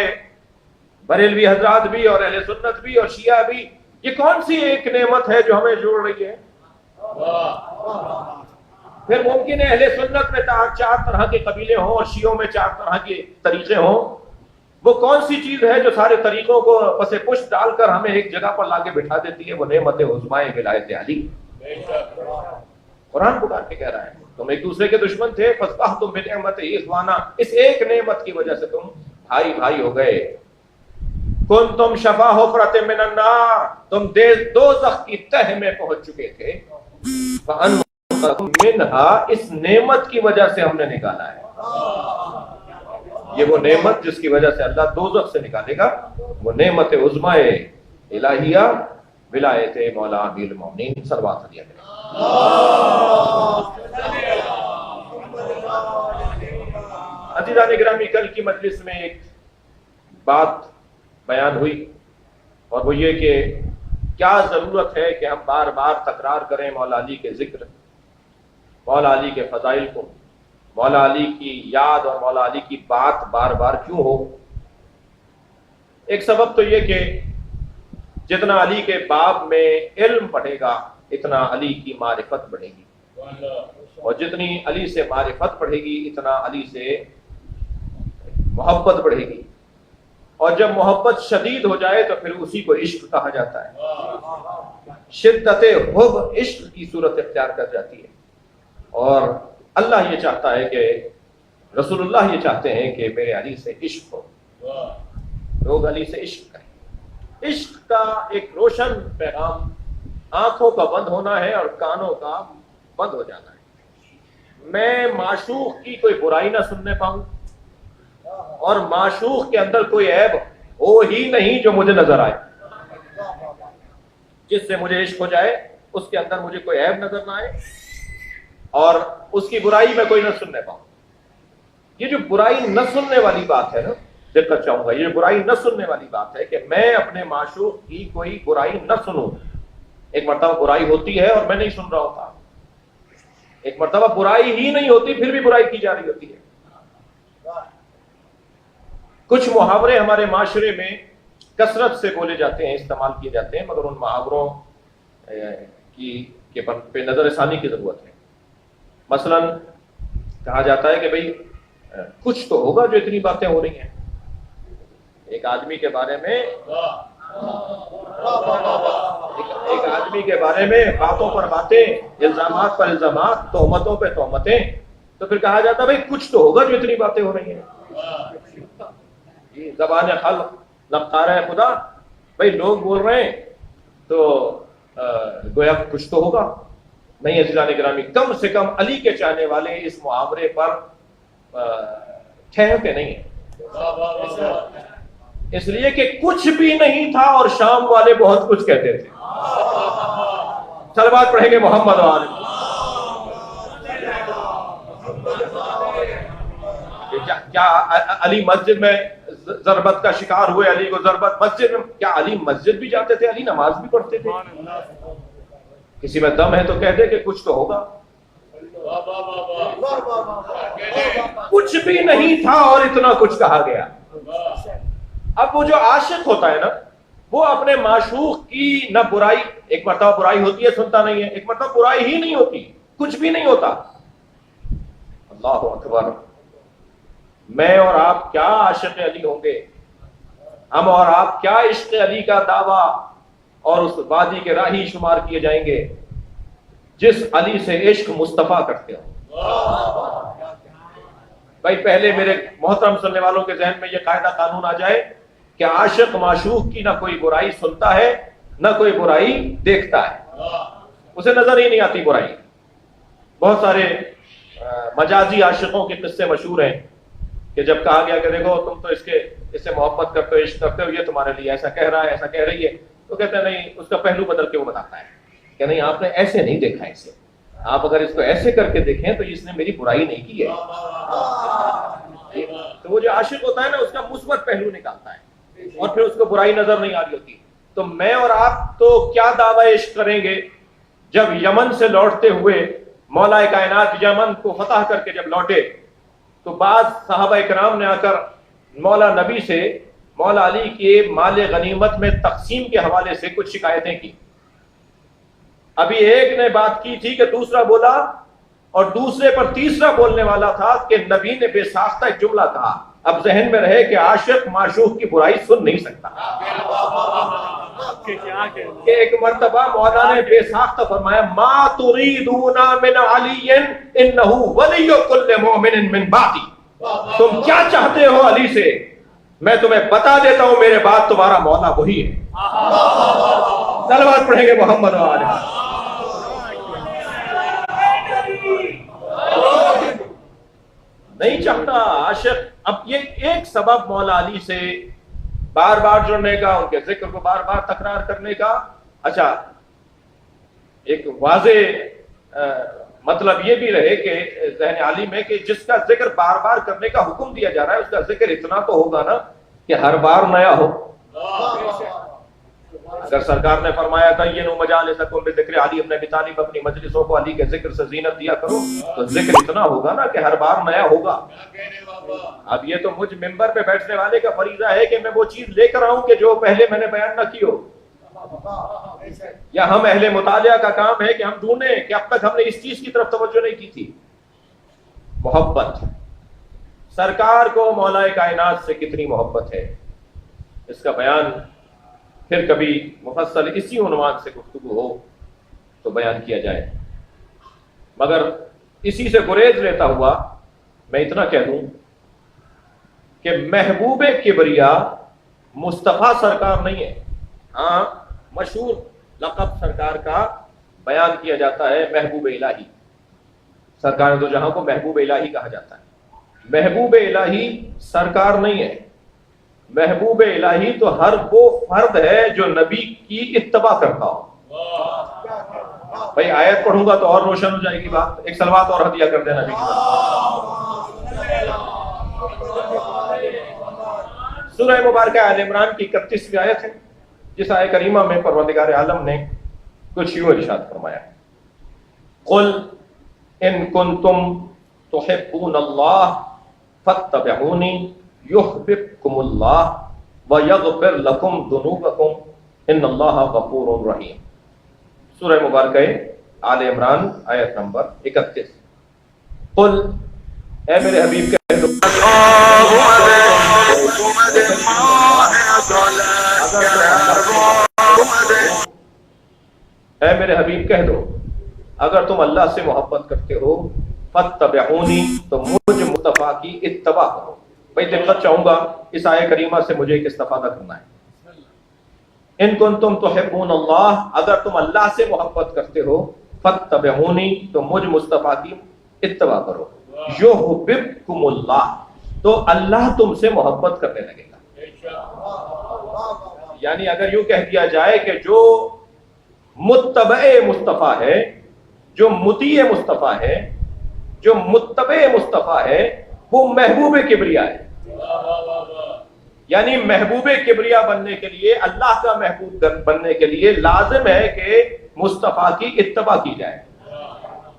بریلوی حضرات بھی اور اہل سنت بھی اور شیعہ بھی، یہ کون سی ایک نعمت ہے جو ہمیں جوڑ رہی ہے؟ پھر ممکن ہے اہل سنت میں چار طرح کے قبیلے ہوں اور شیعوں میں 4 طرح کے طریقے ہوں، وہ کون سی چیز ہے جو سارے طریقوں کو پس پشت ڈال کر ہمیں ایک جگہ پر لا کے بٹھا دیتی ہے؟ وہ نعمت عظمائے ولایت علی۔ قرآن پکار کے کہہ رہا ہے تم ایک دوسرے کے دشمن تھے، فاصبحتم بنعمتہ اخوانا، اس ایک نعمت کی وجہ سے تم بھائی بھائی ہو گئے۔ کنتم شفا حفرۃ من النار، تم دوزخ کی تہ میں پہنچ چکے تھے، فانقذکم منہا، اس نعمت کی وجہ سے ہم نے نکالا ہے۔ یہ وہ نعمت جس کی وجہ سے اللہ دوزخ سے نکالے گا، وہ نعمت عظمائے الہیہ ولایت مولا امیر المومنین صلوات علیہ وسلم۔ عزیزان گرامی، کل کی مجلس میں ایک بات بیان ہوئی، اور وہ یہ کہ کیا ضرورت ہے کہ ہم بار بار تکرار کریں مولا علی کے ذکر، مولا علی کے فضائل کو، مولا علی کی یاد اور مولا علی کی بات بار بار کیوں ہو؟ ایک سبب تو یہ کہ جتنا علی کے باب میں علم بڑھے گا اتنا علی کی معرفت بڑھے گی، اور جتنی علی سے معرفت بڑھے گی اتنا علی سے محبت بڑھے گی، اور جب محبت شدید ہو جائے تو پھر اسی کو عشق کہا جاتا ہے۔ شدت حب عشق کی صورت اختیار کر جاتی ہے، اور اللہ یہ چاہتا ہے کہ رسول اللہ یہ چاہتے ہیں کہ میرے علی سے عشق ہو، لوگ علی سے عشق کریں۔ عشق کا ایک روشن پیغام آنکھوں کا بند ہونا ہے اور کانوں کا بند ہو جانا ہے۔ میں معشوق کی کوئی برائی نہ سننے پاؤں، اور معشوق کے اندر کوئی عیب ہو ہی نہیں جو مجھے نظر آئے۔ جس سے مجھے عشق ہو جائے اس کے اندر مجھے کوئی عیب نظر نہ آئے، اور اس کی برائی میں کوئی نہ سننے پاؤں۔ یہ جو برائی نہ سننے والی بات ہے نا، دقت چاہوں گا، یہ برائی نہ سننے والی بات ہے کہ میں اپنے معشوق کی کوئی برائی نہ سنوں۔ ایک مرتبہ برائی ہوتی ہے اور میں نہیں سن رہا ہوتا، ایک مرتبہ برائی ہی نہیں ہوتی پھر بھی برائی کی جا رہی ہوتی ہے۔ کچھ محاورے ہمارے معاشرے میں کثرت سے بولے جاتے ہیں، استعمال کیے جاتے ہیں، مگر ان محاوروں کی پہ نظر ثانی کی ضرورت ہے۔ مثلا کہا جاتا ہے کہ بھئی کچھ تو ہوگا جو اتنی باتیں ہو رہی ہیں۔ ایک آدمی کے بارے میں باتوں پر باتیں، الزامات پر الزامات، تہمتوں پہ تہمتیں، تو پھر کہا جاتا ہے بھئی کچھ تو ہوگا جو اتنی باتیں ہو رہی ہیں۔ زبان خلق نقارہ خدا، بھئی لوگ بول رہے ہیں تو گویا کچھ تو ہوگا۔ نہیں عزیزان گرامی، کم سے کم علی کے چاہنے والے اس محاورے پر ٹھہرتے نہیں ہیں، اس لیے کہ کچھ بھی نہیں تھا اور شام والے بہت کچھ کہتے تھے۔ صلوات پڑھیں گے محمد والے۔ کیا علی مسجد میں ضربت کا شکار ہوئے، علی کو ضربت مسجد میں؟ کیا علی مسجد بھی جاتے تھے؟ علی نماز بھی پڑھتے تھے؟ کسی میں دم ہے تو کہہ دے کہ کچھ تو ہوگا۔ کچھ بھی نہیں تھا اور اتنا کچھ کہا گیا۔ اب وہ جو عاشق ہوتا ہے نا، وہ اپنے معشوق کی نہ برائی، ایک مرتبہ برائی ہوتی ہے سنتا نہیں ہے، ایک مرتبہ برائی ہی نہیں ہوتی، کچھ بھی نہیں ہوتا۔ اللہ اکبر! میں اور آپ کیا عاشق علی ہوں گے، ہم اور آپ کیا عشق علی کا دعویٰ اور اس وادی کے راہی شمار کیے جائیں گے جس علی سے عشق مصطفیٰ کرتے ہو۔ بھائی پہلے میرے محترم سننے والوں کے ذہن میں یہ قاعدہ قانون آ جائے کہ عاشق معشوق کی نہ کوئی برائی سنتا ہے نہ کوئی برائی دیکھتا ہے، اسے نظر ہی نہیں آتی برائی۔ بہت سارے مجازی عاشقوں کے قصے مشہور ہیں کہ جب کہا گیا کہ دیکھو تم تو اس سے محبت کرتے ہو، عشق کرتے ہو، یہ تمہارے لیے ایسا کہہ رہا ہے، ایسا کہہ رہی ہے، تو کہتے ہیں نہیں، اس کا پہلو بدل کے وہ بتاتا ہے کہ نہیں آپ نے ایسے نہیں دیکھا اسے، آپ اگر اس کو ایسے کر کے دیکھیں تو اس نے میری برائی نہیں کی ہے۔ تو وہ جو عاشق ہوتا ہے نا، اس کا مثبت پہلو نکالتا ہے اور پھر اس کو برائی نظر نہیں آ رہی ہوتی۔ تو میں اور آپ تو کیا دعوی عشق کریں گے جب یمن سے لوٹتے ہوئے مولا کائنات یمن کو فتح کر کے جب لوٹے تو بعض صحابہ کرام نے آ کر مولا نبی سے مولا علی کے مال غنیمت میں تقسیم کے حوالے سے کچھ شکایتیں کی. ابھی ایک نے بات کی تھی کہ دوسرا بولا اور دوسرے پر تیسرا بولنے والا تھا کہ نبی نے بے ساختہ ایک جملہ کہا. اب ذہن میں رہے کہ عاشق معشوق کی برائی سن نہیں سکتا کہ ایک مرتبہ مولا نے بے ساختہ فرمایا ما تريدون من علی انہ ولی کل مومن من بعدی. تم کیا چاہتے ہو علی سے؟ میں تمہیں بتا دیتا ہوں میرے بعد تمہارا مولا وہی ہے. صلوات پڑھیں گے محمد و آلہ. نہیں چاہتا عاشق. اب یہ ایک سبب مولا علی سے بار بار جڑنے کا، ان کے ذکر کو بار بار تکرار کرنے کا. اچھا ایک واضح مطلب یہ بھی رہے کہ ذہن عالی میں کہ جس کا ذکر بار بار کرنے کا حکم دیا جا رہا ہے اس کا ذکر اتنا تو ہوگا نا کہ ہر بار نیا ہو. اگر سرکار نے فرمایا تھا یہ نو مجالسکم بذکر علی ابن ابی طالب، اپنی مجلسوں کو علی کے ذکر سے زینت دیا کرو، تو ذکر اتنا ہوگا نا کہ ہر بار نیا ہوگا. اب یہ تو مجھ ممبر پہ بیٹھنے والے کا فریضہ ہے کہ میں وہ چیز لے کر آؤں کہ جو پہلے میں نے بیان نہ کی ہو، یا ہم اہل مطالعہ کا کام ہے کہ ہم ڈھونڈیں کہ اب تک ہم نے اس چیز کی طرف توجہ نہیں کی تھی. محبت، سرکار کو مولا کائنات سے کتنی محبت ہے، اس کا بیان پھر کبھی مفصل اسی عنوان سے گفتگو ہو تو بیان کیا جائے. مگر اسی سے گریز لیتا ہوا میں اتنا کہہ دوں کہ محبوب کبریا مصطفیٰ سرکار نہیں ہے. ہاں مشہور لقب سرکار کا بیان کیا جاتا ہے محبوب الہی. سرکار دو جہاں کو محبوب الہی کہا جاتا ہے. محبوب الہی سرکار نہیں ہے. محبوب الہی تو ہر وہ فرد ہے جو نبی کی اتباع کرتا ہو. بھائی آیت پڑھوں گا تو اور روشن ہو جائے گی بات. ایک صلوات اور ہدیہ کر دینا نبی کی طرف. سورہ مبارکہ آل عمران کی 31ویں آیت ہے جس آیت کریمہ میں پروردگار عالم نے کچھ یوں ارشاد فرمایا قل ان کنتم تحبون اللہ فاتبعونی یحببکم اللہ ویغفر لکم ذنوبکم ان اللہ غفور رحیم. سورہ مبارکہ آل عمران آیت نمبر 31. قل اے میرے حبیب کہہ دو، اے میرے حبیب کہہ دو اگر تم اللہ سے محبت کرتے ہو فاتبعونی تو مجھ مصطفیٰ کی اتباع کرو. بھائی دقت چاہوں گا اس آیت کریمہ سے مجھے ایک استفادہ کرنا ہے. ان کنتم تحبون اللہ، اگر تم اللہ سے محبت کرتے ہو فاتبعونی تو مجھ مصطفیٰ کی اتباع کرو. یحببکم اللہ تو اللہ تم سے محبت کرنے لگے گا. یعنی اگر یوں کہہ دیا جائے کہ جو متبع مصطفیٰ ہے، جو مطیع مصطفیٰ ہے، جو متبع مصطفیٰ ہے وہ محبوب کبریا ہے. یعنی محبوب کبریا بننے کے لیے، اللہ کا محبوب بننے کے لیے لازم ہے کہ مصطفیٰ کی اتباع کی جائے.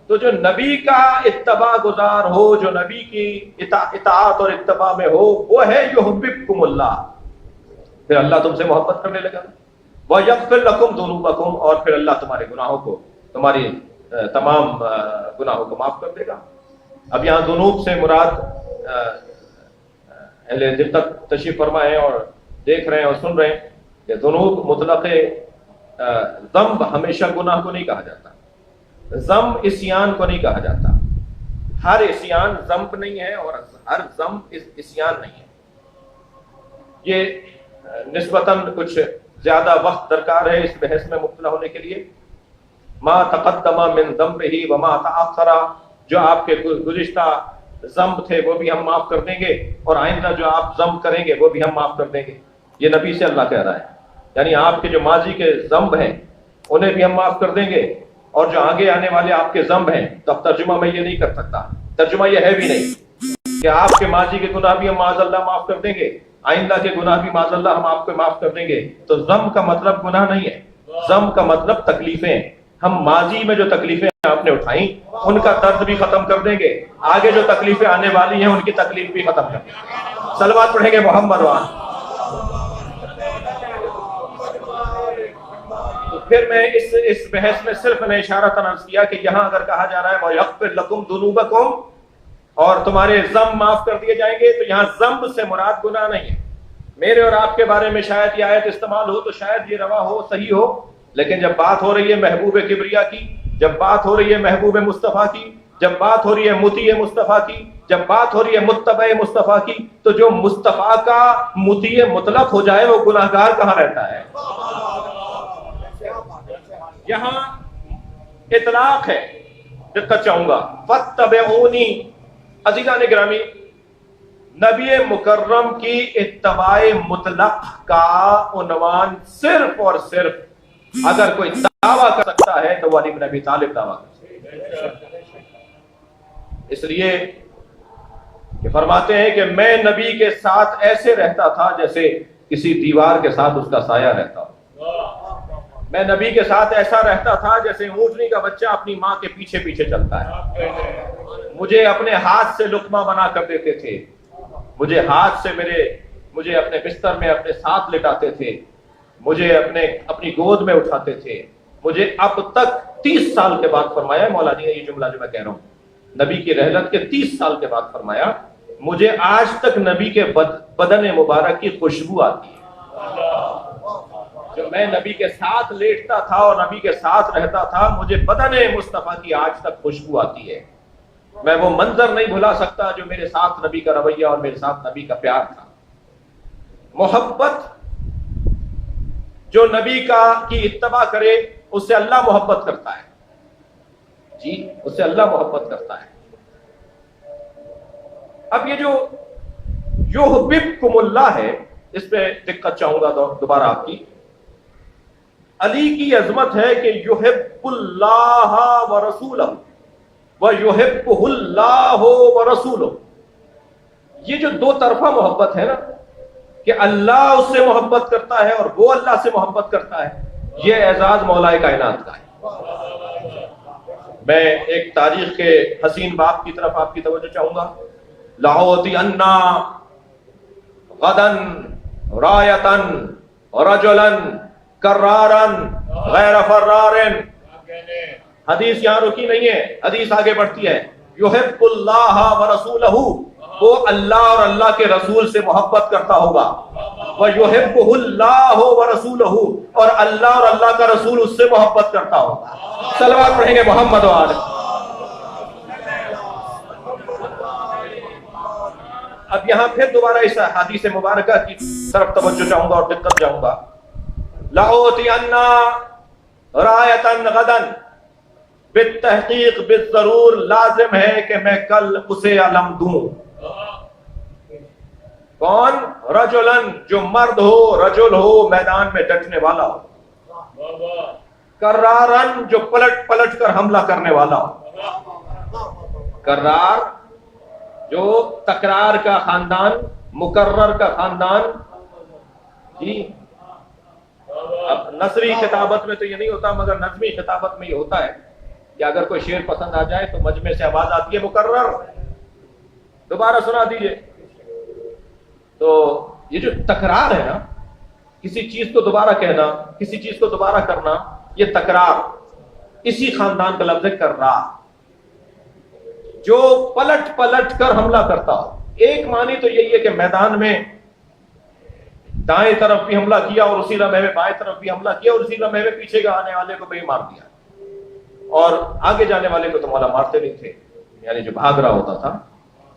تو جو نبی کا اتباع گزار ہو، جو نبی کی اطاعت اور اتباع میں ہو، وہ ہے یحببکم اللہ. پھر اللہ تم سے محبت کرنے لگا. وَيَغْفِرْ لَكُمْ ذُنُوبَكُمْ اور پھر اللہ تمہارے گناہوں کو، تمہاری تمام گناہوں کو معاف کر دے گا. اب یہاں ذنوب سے مراد اہل دل تک تشریف فرما ہے اور دیکھ رہے ہیں اور سن رہے ہیں کہ ذنوب مطلق ذنب ہمیشہ گناہ کو نہیں کہا جاتا. ذنب عصیان کو نہیں کہا جاتا. ہر عصیان ذنب نہیں ہے اور ہر ذنب عصیان نہیں ہے. یہ نسبتاً کچھ زیادہ وقت درکار ہے اس بحث میں مبتلا ہونے کے لیے. ما تقدم من ذنبہ وما تأخر، جو آپ کے گزشتہ ذنب تھے وہ بھی ہم معاف کر دیں گے اور آئندہ جو آپ ذنب کریں گے وہ بھی ہم معاف کر دیں گے. یہ نبی سے اللہ کہہ رہا ہے. یعنی آپ کے جو ماضی کے ذنب ہیں انہیں بھی ہم معاف کر دیں گے اور جو آگے آنے والے آپ کے ذنب ہیں. تو اب ترجمہ میں یہ نہیں کر سکتا، ترجمہ یہ ہے بھی نہیں کہ آپ کے ماضی کے گناہ بھی ہم معاذ اللہ معاف کر دیں گے آئندہ کے گناہ بھی معاذ اللہ ہم آپ کو معاف کر دیں گے. تو ضم کا مطلب گناہ نہیں ہے، ضم کا مطلب تکلیفیں. ہم ماضی میں جو تکلیفیں آپ نے اٹھائیں ان کا درد بھی ختم کر دیں گے، آگے جو تکلیفیں آنے والی ہیں ان کی تکلیف بھی ختم کر دیں گے. صلوات پڑھیں گے محمد وان. تو پھر میں اس بحث میں صرف نے اشارتاً عرض کیا کہ یہاں اگر کہا جا رہا ہے وَيَغْفِرْ لَكُمْ ذُنُوبَكُمْ اور تمہارے ذنب معاف کر دیے جائیں گے، تو یہاں ذنب سے مراد گناہ نہیں ہے. میرے اور آپ کے بارے میں شاید یہ آیت استعمال ہو تو شاید یہ روا ہو، صحیح ہو، لیکن جب بات ہو رہی ہے محبوب کبریا کی، جب بات ہو رہی ہے محبوب مصطفیٰ کی، جب بات ہو رہی ہے مطیع مصطفیٰ کی، جب بات ہو رہی ہے متبع مصطفیٰ کی، تو جو مصطفیٰ کا مطیع مطلق ہو جائے وہ گناہگار کہاں رہتا ہے؟ یہاں اطلاق ہے. دقت چاہوں گا فاتبعونی. عزیزان گرامی، نبی مکرم کی اتباع مطلق کا عنوان صرف اور صرف اگر کوئی دعویٰ کر سکتا ہے تو وہ علی بن ابی طالب دعویٰ کر سکتا ہے. اس لیے کہ فرماتے ہیں کہ میں نبی کے ساتھ ایسے رہتا تھا جیسے کسی دیوار کے ساتھ اس کا سایہ رہتا ہو. میں نبی کے ساتھ ایسا رہتا تھا جیسے اونٹنی کا بچہ اپنی ماں کے پیچھے پیچھے چلتا ہے. مجھے اپنے ہاتھ سے لقمہ بنا کر دیتے تھے، مجھے ہاتھ سے مجھے اپنے بستر میں اپنے ساتھ لٹاتے تھے، مجھے اپنی گود میں اٹھاتے تھے. مجھے اب تک 30 سال کے بعد فرمایا مولا جی نے یہ جملہ جو میں کہہ رہا ہوں، نبی کی رحلت کے 30 سال کے بعد فرمایا، مجھے آج تک نبی کے بدن مبارک کی خوشبو آتی ہے. جو میں نبی کے ساتھ لیٹتا تھا اور نبی کے ساتھ رہتا تھا، مجھے بدن مصطفیٰ کی آج تک خوشبو آتی ہے. میں وہ منظر نہیں بھلا سکتا جو میرے ساتھ نبی کا رویہ اور میرے ساتھ نبی کا پیار تھا. محبت جو نبی کی اتباع کرے اس سے اللہ محبت کرتا ہے. جی، اس سے اللہ محبت کرتا ہے. اب یہ جو یحببکم اللہ ہے، اس پہ دقت چاہوں گا دوبارہ آپ کی. علی کی عظمت ہے کہ یحب اللہ ورسولہ ویحبہ اللہ ورسولہ. یہ جو دو طرفہ محبت ہے نا، کہ اللہ اس سے محبت کرتا ہے اور وہ اللہ سے محبت کرتا ہے، یہ اعزاز مولا کائنات کا ہے. میں ایک تاریخ کے حسین باب کی طرف آپ کی توجہ چاہوں گا. لَأُعْطِيَنَّ غَدًا رَایَةً رَجُلًا کَرَّارًا غَیْرَ فَرَّارٍ. حدیث یہاں رکی نہیں ہے، حدیث آگے بڑھتی ہے. یحب اللہ ورسولہ، وہ اللہ اور اللہ کے رسول سے محبت کرتا ہوگا. وَيُحِبُّهُ اللَّهُ وَرَسُولُهُ، اور اللہ اور اللہ کا رسول اس سے محبت کرتا ہوگا. صلوات پڑھیں گے محمد وآلہ. اب یہاں پھر دوبارہ اس حدیث مبارکہ کی طرف توجہ چاہوں گا اور دقت جاؤں گا. لَأُعْطِيَنَّ رَایَةً غَدًا، بالتحقیق بالضرور لازم ہے کہ میں کل اسے علم دوں. کون؟ رجلن، جو مرد ہو، رجل ہو، میدان میں ڈٹنے والا ہو. کرارن، جو پلٹ پلٹ کر حملہ کرنے والا ہو. کرار جو تکرار کا خاندان، مکرر کا خاندان. جی، اب نثری خطابت میں تو یہ نہیں ہوتا، مگر نظمی خطابت میں یہ ہوتا ہے کہ اگر کوئی شعر پسند آ جائے تو مجمع سے آواز آتی ہے مکرر، دوبارہ سنا دیجئے. تو یہ جو تکرار ہے نا، کسی چیز کو دوبارہ کہنا، کسی چیز کو دوبارہ کرنا، یہ تکرار، اسی خاندان کا لفظ ہے کرار. جو پلٹ پلٹ کر حملہ کرتا ہو. ایک معنی تو یہی ہے کہ میدان میں دائیں طرف بھی حملہ کیا اور اسی لمحے میں بائیں طرف بھی حملہ کیا اور اسی لمحے میں پیچھے کے آنے والے کو بھی مار دیا، اور آگے جانے والے کو تو مولا مارتے نہیں تھے، یعنی جو بھاگ رہا ہوتا تھا.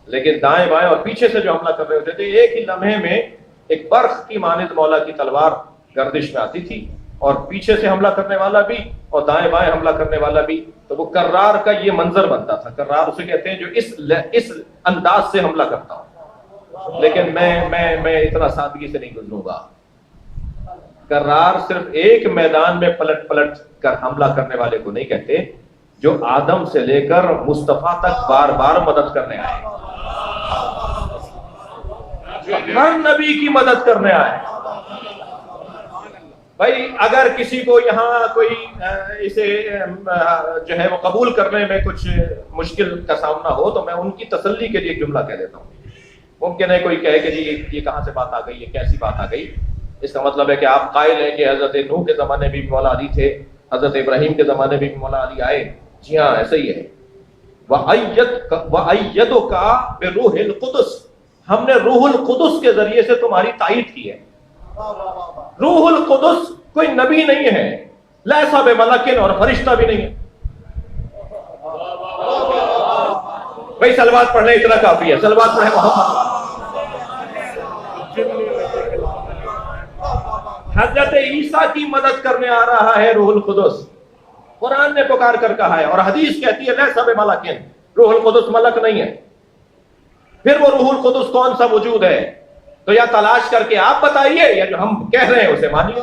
لیکن دائیں بائیں اور پیچھے سے جو حملہ کر رہے ہوتے تھے، ایک ہی لمحے میں ایک برق کی مانند مولا کی تلوار گردش میں آتی تھی، اور پیچھے سے حملہ کرنے والا بھی اور دائیں بائیں حملہ کرنے والا بھی. تو وہ کرار کا یہ منظر بنتا تھا. کرار اسے کہتے ہیں جو اس انداز سے حملہ کرتا ہوں. لیکن میں اتنا سادگی سے نہیں گزروں گا. کرار صرف ایک میدان میں پلٹ پلٹ کر حملہ کرنے والے کو نہیں کہتے، جو آدم سے لے کر مصطفیٰ تک بار بار مدد کرنے آئے. ہر نبی کی مدد کرنے آئے. بھائی اگر کسی کو یہاں کوئی اسے جو ہے وہ قبول کرنے میں کچھ مشکل کا سامنا ہو تو میں ان کی تسلی کے لیے ایک جملہ کہہ دیتا ہوں. ممکن ہے کوئی کہے کہ جی یہ کہاں سے بات آ گئی, یہ کیسی بات آ گئی. اس کا مطلب ہے کہ آپ قائل ہیں کہ حضرت نوح کے زمانے میں بھی مولا علی تھے, حضرت ابراہیم کے زمانے میں بھی مولا علی آئے. جی ہاں ایسا ہی ہے. وَأَيَّدُكَ بِرُوحِ الْقُدُسِ, ہم نے روح القدس کے ذریعے سے تمہاری تائید کی ہے. روح القدس کوئی نبی نہیں ہے, لیسا بملکن, اور فرشتہ بھی نہیں ہے. بھائی صلوات پڑھ لیں, اتنا کافی ہے. صلوات پڑھیں محمد. حضرت عیسیٰ کی مدد کرنے آ رہا ہے روح القدس. قرآن نے پکار کر کہا ہے, اور حدیث کہتی ہے لیسا بملکن, روح القدس ملک نہیں ہے. پھر وہ روح القدس کون سا وجود ہے تو یا تلاش کر کے آپ بتائیے, یا جو ہم کہہ رہے ہیں اسے مانیے.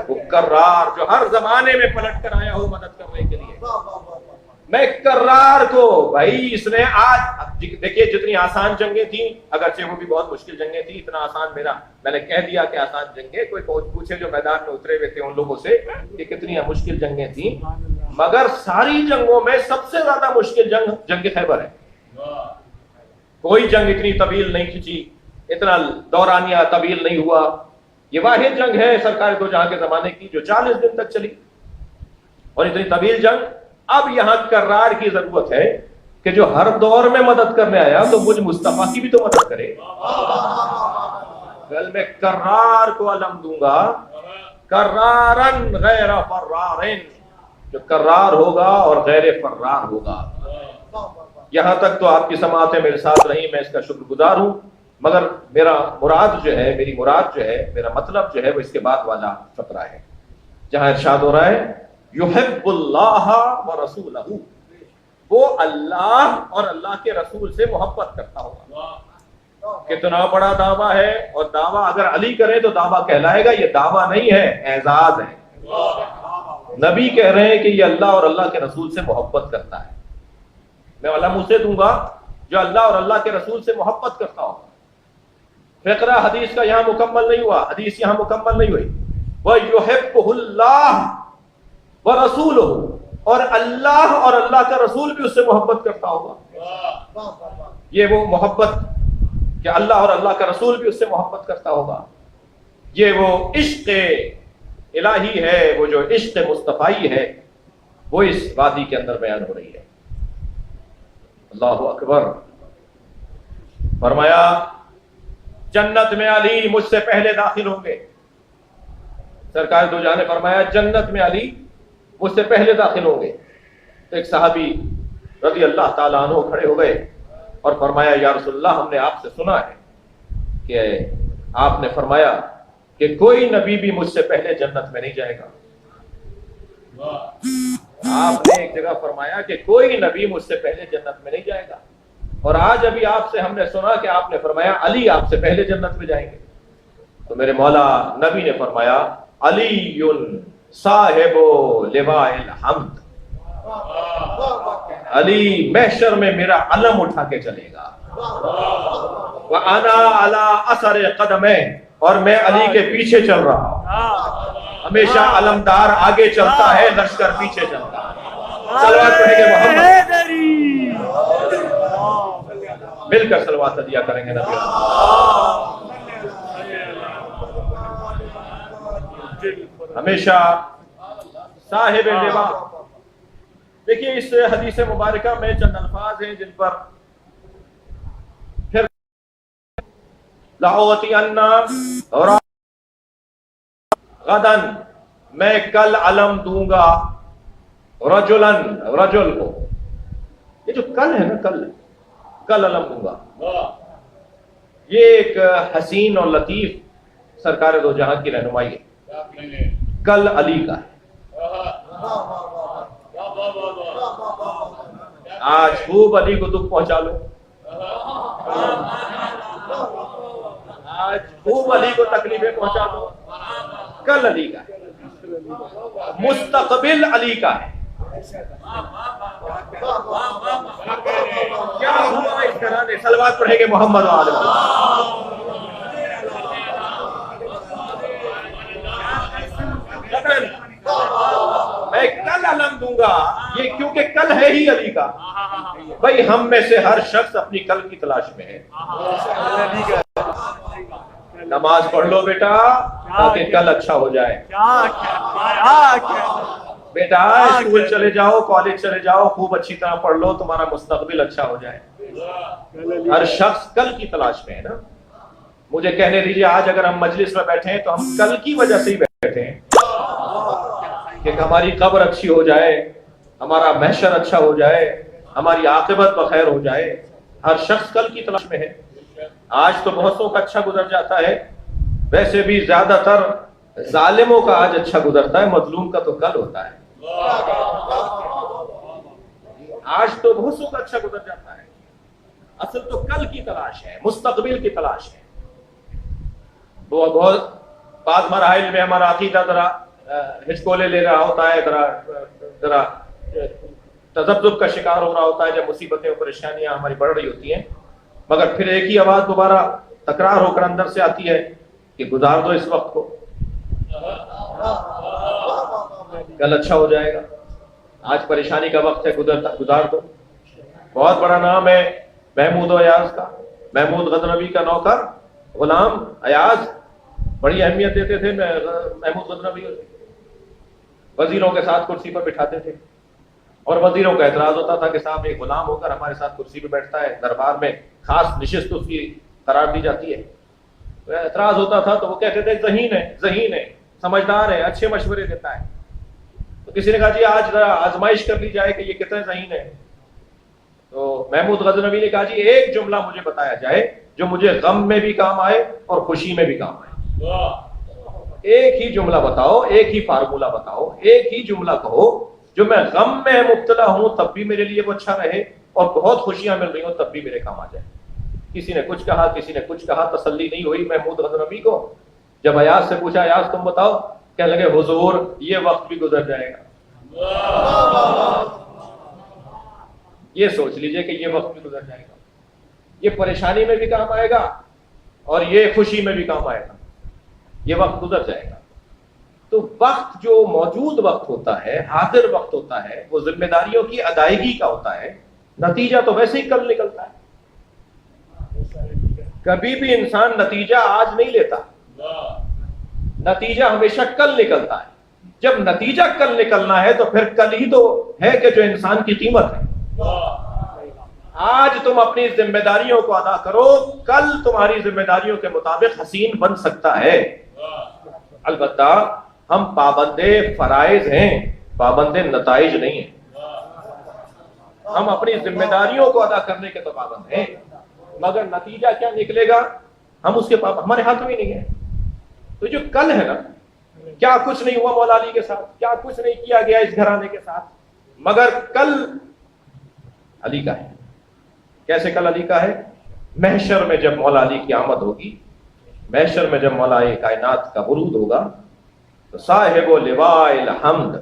وہ کرار جو ہر زمانے میں پلٹ کر آیا ہو مدد کرنے کے لیے. میں کرار کو بھائی اس نے آج دیکھیے جتنی آسان جنگیں تھیں, اگرچہ وہ بھی بہت مشکل جنگیں تھیں, اتنا آسان میں نے کہہ دیا کہ آسان جنگیں, کوئی پوچھے جو میدان میں اترے ہوئے تھے ان لوگوں سے کہ کتنی مشکل جنگیں تھیں, مگر ساری جنگوں میں سب سے زیادہ مشکل جنگ خیبر ہے. کوئی جنگ اتنی طویل نہیں کھینچی, اتنا دورانیہ طویل نہیں ہوا. یہ واحد جنگ ہے سرکار دو جہاں کے زمانے کی جو 40 دن تک چلی, اور اتنی طویل جنگ. اب یہاں کرار کی ضرورت ہے کہ جو ہر دور میں مدد کرنے آیا تو مجھ مصطفیٰ کی بھی تو مدد کرے. کل میں کرار کو علم دوں گا, کرارن غیر فرارن, جو کرار ہوگا اور غیر فرار ہوگا. یہاں تک تو آپ کی سماعتیں میرے ساتھ رہی, میں اس کا شکر گزار ہوں, مگر میری مراد جو ہے, میرا مطلب جو ہے وہ اس کے بعد والا فقرہ ہے جہاں ارشاد ہو رہا ہے یحب اللہ ورسولہ, وہ اللہ اور اللہ کے رسول سے محبت کرتا ہوگا. کتنا بڑا دعویٰ ہے, اور دعویٰ اگر علی کرے تو دعویٰ کہلائے گا. یہ دعویٰ نہیں ہے, اعزاز ہے. نبی کہہ رہے ہیں کہ یہ اللہ اور اللہ کے رسول سے محبت کرتا ہے. میں علم اسے دوں گا جو اللہ اور اللہ کے رسول سے محبت کرتا ہو. فقرہ حدیث کا یہاں مکمل نہیں ہوا, حدیث یہاں مکمل نہیں ہوئی. وَيُحِبُّهُ اللَّهُ وَرَسُولُهُ, اور اللہ اور اللہ کا رسول بھی اس سے محبت کرتا ہوگا. یہ وہ محبت کہ اللہ اور اللہ کا رسول بھی اس سے محبت کرتا ہوگا, یہ وہ عشق الہی ہے, وہ جو عشق مصطفی ہے, وہ اس وادی کے اندر بیان ہو رہی ہے. اللہ اکبر. فرمایا جنت میں علی مجھ سے پہلے داخل ہوں گے. سرکار دو جہاں نے فرمایا جنت میں علی مجھ سے پہلے داخل ہوں گے. تو ایک صحابی رضی اللہ تعالیٰ عنہ کھڑے ہو گئے اور فرمایا یا رسول اللہ, ہم نے آپ سے سنا ہے کہ آپ نے فرمایا کہ کوئی نبی بھی مجھ سے پہلے جنت میں نہیں جائے گا. آپ نے ایک جگہ فرمایا کہ کوئی نبی مجھ سے پہلے جنت میں نہیں جائے گا, اور آج ابھی آپ سے ہم نے سنا کہ آپ نے فرمایا علی آپ سے پہلے جنت میں جائیں گے. تو میرے مولا نبی نے فرمایا علی صاحب لواء الحمد, علی محشر میں میرا علم اٹھا کے چلے گا. وَأَنَا عَلَىٰ أَثَرِ قَدَمَيْهِ, اور میں علی کے پیچھے چل رہا ہوں. ہمیشہ علمدار آگے چلتا ہے, لشکر پیچھے چلتا ہے. صلوات پڑھیں گے محمد, مل کر صلوات دیا کریں گے نبی. ہمیشہ صاحب لواء. دیکھیے اس حدیث مبارکہ میں چند الفاظ ہیں جن پر پھر لَأُعْطِيَنَّ غدن, میں کل علم دوں گا رجل کو. یہ جو کل ہے نا, کل علم دوں گا, یہ ایک حسین اور لطیف سرکار دو جہاں کی رہنمائی ہے. کل علی کا ہے. آج خوب علی کو دکھ پہنچا لو, آج خوب علی کو تکلیفیں پہنچا دو. کل علی کا ہے, مستقبل علی کا ہے. کیا ہوا اس گھرانے صلوات پڑھیں گے محمد و آل محمد. میں کل علم دوں گا یہ کیونکہ کل ہے ہی علی کا. بھائی ہم میں سے ہر شخص اپنی کل کی تلاش میں ہے. نماز پڑھ لو بیٹا تاکہ کل اچھا ہو جائے. بیٹا اسکول چلے جاؤ, کالج چلے جاؤ, خوب اچھی طرح پڑھ لو, تمہارا مستقبل اچھا ہو جائے. ہر شخص کل کی تلاش میں ہے نا. مجھے کہنے دیجیے آج اگر ہم مجلس میں بیٹھے ہیں تو ہم کل کی وجہ سے ہی بیٹھے ہیں کہ ہماری قبر اچھی ہو جائے, ہمارا محشر اچھا ہو جائے, ہماری عاقبت بخیر ہو جائے. ہر شخص کل کی تلاش میں ہے. آج تو بہتوں کا اچھا گزر جاتا ہے, ویسے بھی زیادہ تر ظالموں کا آج اچھا گزرتا ہے, مظلوم کا تو کل ہوتا ہے. آج تو بہتوں کا اچھا گزر جاتا ہے, اصل تو کل کی تلاش ہے, مستقبل کی تلاش ہے. وہ بہت بعض مراحل میں ہمارا عقیدہ ذرا ہچکولے لے رہا ہوتا ہے, ذرا تذبذب کا شکار ہو رہا ہوتا ہے جب مصیبتیں اور پریشانیاں ہماری بڑھ رہی ہوتی ہیں. مگر پھر ایک ہی آواز دوبارہ تکرار ہو کر اندر سے آتی ہے کہ گزار دو اس وقت کو, کل اچھا ہو جائے گا. آج پریشانی کا وقت ہے, گزار دو. بہت بڑا نام ہے محمود و ایاز کا, محمود غزنوی کا نوکر غلام ایاز. بڑی اہمیت دیتے تھے محمود غزنوی. وزیروں کے ساتھ کرسی پر بٹھاتے تھے اور وزیروں کا اعتراض ہوتا تھا کہ صاحب ایک غلام ہو کر ہمارے ساتھ کرسی پہ بیٹھتا ہے, دربار میں خاص نشست اس کی قرار دی جاتی ہے. اعتراض ہوتا تھا تو وہ کہتے تھے ذہین ہے, سمجھدار ہے, اچھے مشورے دیتا ہے. تو کسی نے کہا جی آج ذرا آزمائش کر لی جائے کہ یہ کتنے ذہین ہے. تو محمود غزنوی نے کہا جی ایک جملہ مجھے بتایا جائے جو مجھے غم میں بھی کام آئے اور خوشی میں بھی کام آئے. ایک ہی جملہ بتاؤ, ایک ہی فارمولہ بتاؤ, ایک ہی جملہ کہو جو میں غم میں مبتلا ہوں تب بھی میرے لیے وہ اچھا رہے اور بہت خوشیاں مل رہی ہوں تب بھی میرے کام آ جائے. کسی نے کچھ کہا, کسی نے کچھ کہا, تسلی نہیں ہوئی محمود غزنوی کو. جب ایاز سے پوچھا ایاز تم بتاؤ, کہنے لگے حضور یہ وقت بھی گزر جائے گا. یہ سوچ لیجئے کہ یہ وقت بھی گزر جائے گا, یہ پریشانی میں بھی کام آئے گا اور یہ خوشی میں بھی کام آئے گا. یہ وقت گزر جائے گا. تو وقت جو موجود وقت ہوتا ہے, حاضر وقت ہوتا ہے, وہ ذمہ داریوں کی ادائیگی کا ہوتا ہے. نتیجہ تو ویسے ہی کل نکلتا ہے. کبھی بھی انسان نتیجہ آج نہیں لیتا, نتیجہ ہمیشہ کل نکلتا ہے. جب نتیجہ کل نکلنا ہے تو پھر کل ہی تو ہے کہ جو انسان کی قیمت ہے. آج تم اپنی ذمہ داریوں کو ادا کرو, کل تمہاری ذمہ داریوں کے مطابق حسین بن سکتا ہے. البتہ ہم پابند فرائض ہیں, پابند نتائج نہیں ہیں. ہم اپنی ذمہ داریوں کو ادا کرنے کے تو پابند ہیں, مگر نتیجہ کیا نکلے گا ہم اس کے ہمارے ہاتھ میں نہیں ہے. تو جو کل ہے نا, کیا کچھ نہیں ہوا مولا علی کے ساتھ, کیا کچھ نہیں کیا گیا اس گھرانے کے ساتھ, مگر کل علی کا ہے. کیسے کل علی کا ہے؟ محشر میں جب مولا علی کی آمد ہوگی, محشر میں جب مولا کائنات کا ورود ہوگا, تو صاحب و لواء الحمد,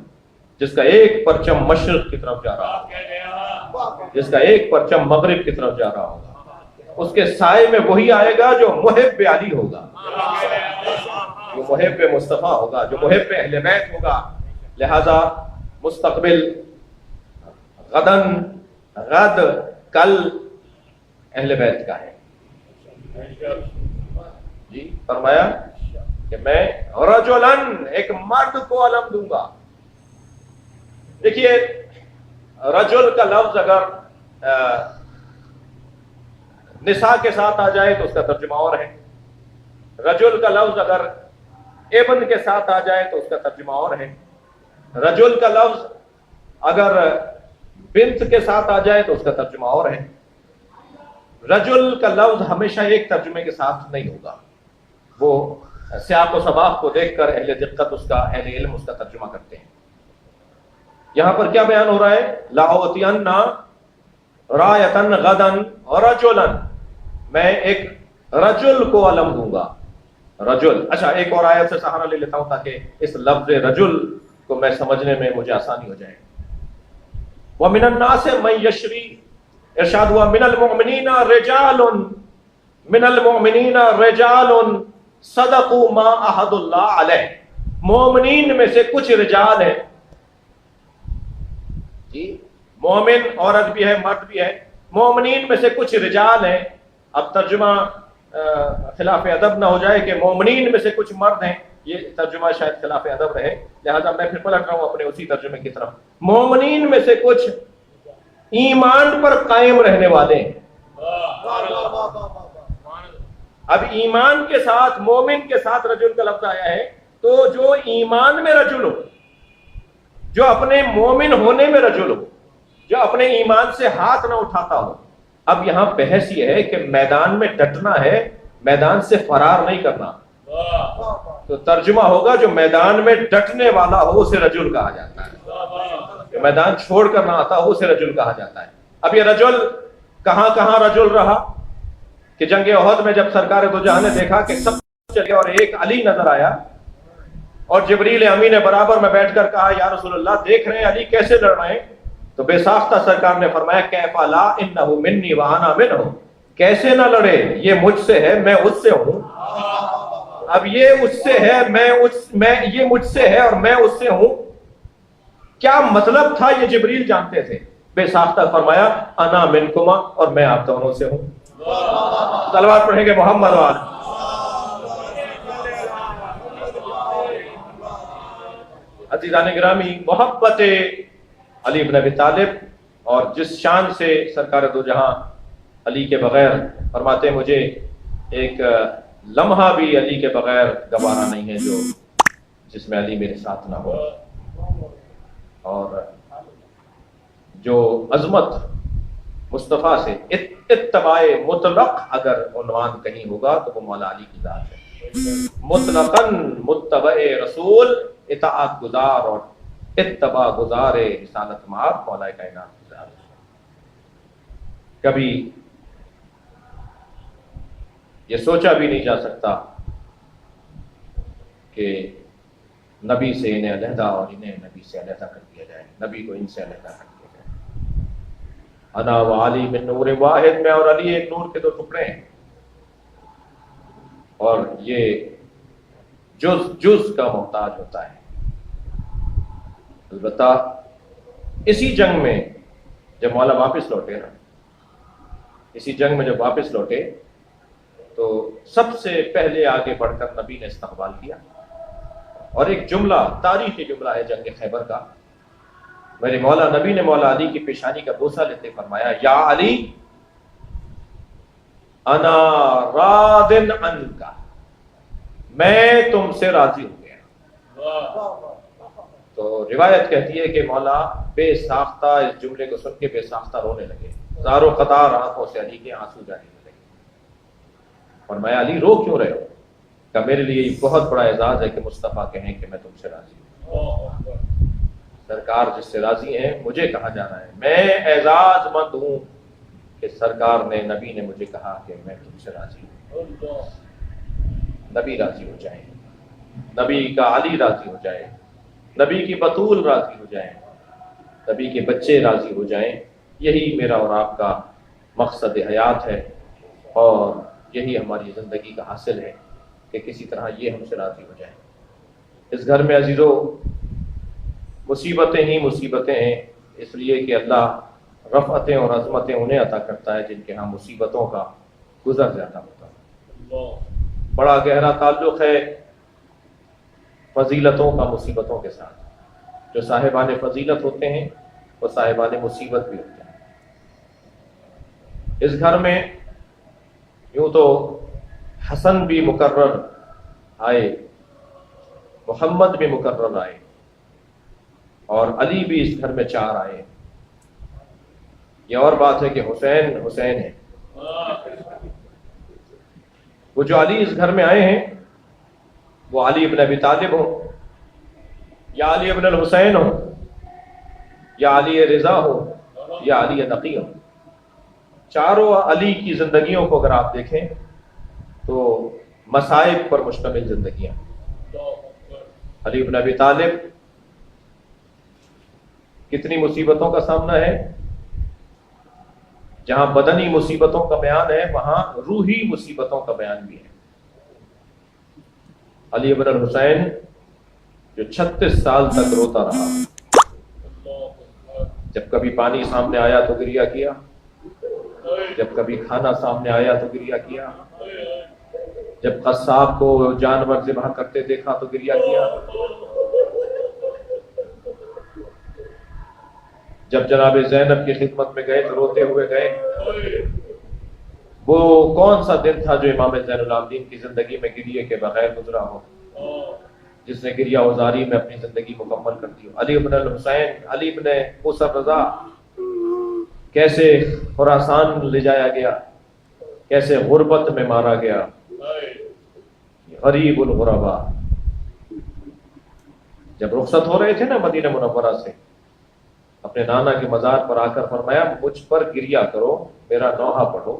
جس کا ایک پرچم مشرق کی طرف جا رہا ہوگا, جس کا ایک پرچم مغرب کی طرف جا رہا ہوگا, اس کے سائے میں وہی آئے گا جو محب علی ہوگا, جو محب مصطفیٰ ہوگا, جو محب اہل بیت ہوگا. لہذا مستقبل غد کل اہل بیت کا ہے. جی فرمایا کہ میں رجلن, ایک مرد کو علم دوں گا. دیکھیے رجل کا لفظ اگر نساء کے ساتھ آ جائے تو اس کا ترجمہ اور ہے, رجل کا لفظ اگر ابن کے ساتھ آ جائے تو اس کا ترجمہ اور ہے, رجل کا لفظ اگر بنت کے ساتھ آ جائے تو اس کا ترجمہ اور ہے. رجل کا لفظ ہمیشہ ایک ترجمے کے ساتھ نہیں ہوگا, وہ سیاق و سباق کو دیکھ کر اہل دقت اس کا, اہل علم اس کا ترجمہ کرتے ہیں. یہاں پر کیا بیان ہو رہا ہے؟ لأعطین رایۃ غدا رجلا, میں ایک رجل کو علم دوں گا. رجل, اچھا ایک اور آیت سے سہارا لے لیتا ہوں تاکہ اس لفظ رجل کو میں سمجھنے میں مجھے آسانی ہو جائے. وَمِنَ النَّاسِ مَن يَشْرِي ارشاد ہوا من المؤمنین رجال صدقوا ما عہد اللہ علیہ، مومنین میں سے کچھ رجال ہیں جی، مومن عورت بھی ہے مرد بھی ہے، مومنین میں سے کچھ رجال ہیں. اب ترجمہ خلاف ادب نہ ہو جائے کہ مومنین میں سے کچھ مرد ہیں، یہ ترجمہ شاید خلاف ادب رہے، لہذا میں پھر پلٹ رہا ہوں اپنے اسی ترجمے کی طرف. مومنین میں سے کچھ ایمان پر قائم رہنے والے ہیں. اب ایمان کے ساتھ، مومن کے ساتھ رجل کا لفظ آیا ہے، تو جو ایمان میں رجل ہو، جو اپنے مومن ہونے میں رجل ہو، جو اپنے ایمان سے ہاتھ نہ اٹھاتا ہو. اب یہاں بحث یہ ہے کہ میدان میں ڈٹنا ہے، میدان سے فرار نہیں کرنا. تو ترجمہ ہوگا جو میدان میں ڈٹنے والا ہو اسے رجل کہا جاتا ہے، جو میدان چھوڑ کر نہ آتا ہو اسے رجل کہا جاتا ہے. اب یہ رجل کہاں کہاں رجل رہا کہ جنگ احد میں جب سرکار دو جہاں نے دیکھا کہ سب چلے اور ایک علی نظر آیا، اور جبریل امین نے برابر میں بیٹھ کر کہا یا رسول اللہ دیکھ رہے ہیں علی کیسے لڑ رہے ہیں، تو بے ساختہ سرکار نے فرمایا کیف لا انہ منی وانا منہ، کیسے نہ لڑے، یہ مجھ سے ہے میں اس سے ہوں. اب یہ اس سے ہے یہ مجھ سے ہے اور میں اس سے ہوں، کیا مطلب تھا یہ جبریل جانتے تھے. بے ساختہ فرمایا انا منکما، اور میں آپ دونوں سے ہوں. صلوات پڑھیں گے محمد وآلہ. عزیزان گرامی، محبت علی بن ابی طالب اور جس شان سے سرکار دو جہاں علی کے بغیر فرماتے ہیں مجھے ایک لمحہ بھی علی کے بغیر گوارا نہیں ہے جو جس میں علی میرے ساتھ نہ ہو. اور جو عظمت مصطفیٰ سے اتباع مطلق اگر عنوان کہیں ہوگا تو وہ مولا علی کی ذات ہے. مطلقاً متبع رسول، اطاعت گزار اور اتباع گزار رسالت مآب مولا کائنات کی ذات ہے. کبھی یہ سوچا بھی نہیں جا سکتا کہ نبی سے انہیں علیحدہ اور انہیں نبی سے علیحدہ کر دیا جائے، نبی کو ان سے علیحدہ کر دیا جائے. انا و علی من نور واحد، میں اور علی ایک نور کے دو ٹکڑے ہیں، اور یہ جز کا محتاج ہوتا ہے. البتہ اسی جنگ میں جب مولا واپس لوٹے نا، اسی جنگ میں جب واپس لوٹے تو سب سے پہلے آگے بڑھ کر نبی نے استقبال کیا. اور ایک جملہ، تاریخی جملہ ہے جنگ خیبر کا، میرے مولا نبی نے مولا علی کی پیشانی کا بوسہ لیتے فرمایا یا علی انا راضٍ عنک، میں تم سے راضی ہو گیا. تو روایت کہتی ہے کہ مولا بے ساختہ اس جملے کو سن کے بے ساختہ رونے لگے، زارو قطار آنکھوں سے علی کے آنسو جانے لگے. فرمایا علی رو کیوں رہے ہو؟ کہ میرے لیے یہ بہت بڑا اعزاز ہے کہ مصطفیٰ کہیں کہ میں تم سے راضی ہوں. سرکار جس سے راضی ہیں مجھے کہا جا رہا ہے، میں اعزاز مند ہوں کہ سرکار نے، نبی نے مجھے کہا کہ میں تم سے راضی ہوں. نبی راضی ہو جائیں، نبی کا علی راضی ہو جائے، نبی کی بطول راضی ہو جائیں، نبی کے بچے راضی ہو جائیں، یہی میرا اور آپ کا مقصد حیات ہے، اور یہی ہماری زندگی کا حاصل ہے کہ کسی طرح یہ ہم سے راضی ہو جائیں. اس گھر میں عزیزو مصیبتیں ہی مصیبتیں ہیں، اس لیے کہ اللہ رفعتیں اور عظمتیں انہیں عطا کرتا ہے جن کے ہاں مصیبتوں کا گزر زیادہ ہوتا ہے. بڑا گہرا تعلق ہے فضیلتوں کا مصیبتوں کے ساتھ. جو صاحبان فضیلت ہوتے ہیں وہ صاحبان مصیبت بھی ہوتے ہیں. اس گھر میں یوں تو حسن بھی مقرر آئے، محمد بھی مقرر آئے، اور علی بھی اس گھر میں 4 آئے. یہ اور بات ہے کہ حسین حسین ہے. وہ جو علی اس گھر میں آئے ہیں وہ علی ابن ابی طالب ہو، یا علی ابن الحسین ہو، یا علی رضا ہو، یا علی نقی ہو. چاروں علی کی زندگیوں کو اگر آپ دیکھیں تو مصائب پر مشتمل زندگیاں. علی ابن ابی طالب کتنی مصیبتوں کا سامنا ہے، جہاں بدنی مصیبتوں کا بیان ہے وہاں روحی مصیبتوں کا بیان بھی ہے۔ علی ابن الحسین جو 36 سال تک روتا رہا، جب کبھی پانی سامنے آیا تو گریہ کیا، جب کبھی کھانا سامنے آیا تو گریہ کیا، جب قصاب کو جانور ذبح کرتے دیکھا تو گریہ کیا، جب جناب زینب کی خدمت میں گئے تو روتے ہوئے گئے۔ وہ کون سا دن تھا جو امام زین العابدین کی زندگی میں گریے کے بغیر گزرا ہو، جس نے گریہ وزاری میں اپنی زندگی مکمل کر دی ہو؟ علی ابن الحسین، علی ابن موسیٰ رضا کیسے خراسان لے جایا گیا، کیسے غربت میں مارا گیا، غریب الغربا۔ جب رخصت ہو رہے تھے نا مدینہ منورہ سے، اپنے نانا کے مزار پر آ کر فرمایا مجھ پر گریہ کرو، میرا نوحہ پڑھو،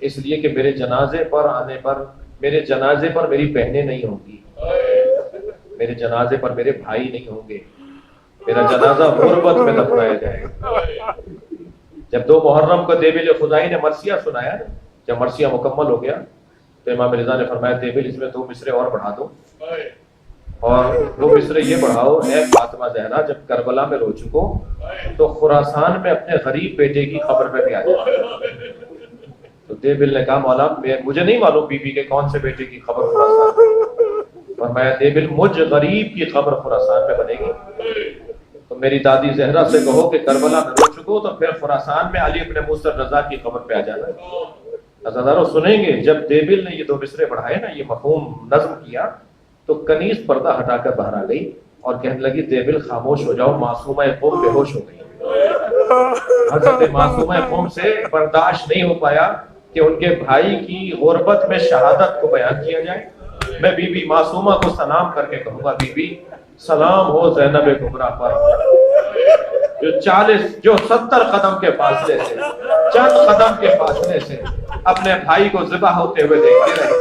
اس لیے کہ میرے جنازے پر آنے پر، میرے جنازے پر میری بہنیں نہیں ہوں گی، میرے جنازے پر میرے بھائی نہیں ہوں گے، میرا جنازہ غربت میں دفنایا جائے گا۔ جب 2 محرم کو دیبل خزائی نے مرثیہ سنایا، جب مرثیہ مکمل ہو گیا تو امام رضا نے فرمایا دیبل اس میں 2 مصرے اور بڑھا دو، اور 2 مصرے یہ بڑھاؤ، اے فاطمہ زہرا جب کربلا میں رو چکو تو خراسان میں اپنے غریب بیٹے کی قبر پہ بھی آ جاؤ۔ تو دیبل نے کہا مولا مجھے نہیں معلوم بی بی کے کون سے بیٹے کی قبر خراسان میں۔ فرمایا دیبل مجھ غریب کی قبر خراسان میں بنے گی، تو میری دادی زہرا سے کہو کہ کربلا میں رو چکو تو پھر خراسان میں علی ابن موسیٰ رضا کی قبر پہ آ جانا۔ عزادارو سنیں گے جب دیبل نے یہ 2 مصرے بڑھائے نا، یہ مفہوم نظم کیا، تو کنیز پردہ ہٹا کر باہر آ گئی اور کہنے لگی دیبل خاموش ہو جاؤ، معصومہ قوم بے ہوش ہو گئی۔ حضرت معصومہ قوم سے برداشت نہیں ہو پایا کہ ان کے بھائی کی غربت میں شہادت کو بیان کیا جائے۔ میں بی بی معصومہ کو سلام کر کے کہوں گا بی بی سلام ہو زینب کبریٰ پر، جو 70 قدم کے فاصلے سے، چند قدم کے فاصلے سے اپنے بھائی کو ذبح ہوتے ہوئے دیکھتے رہے،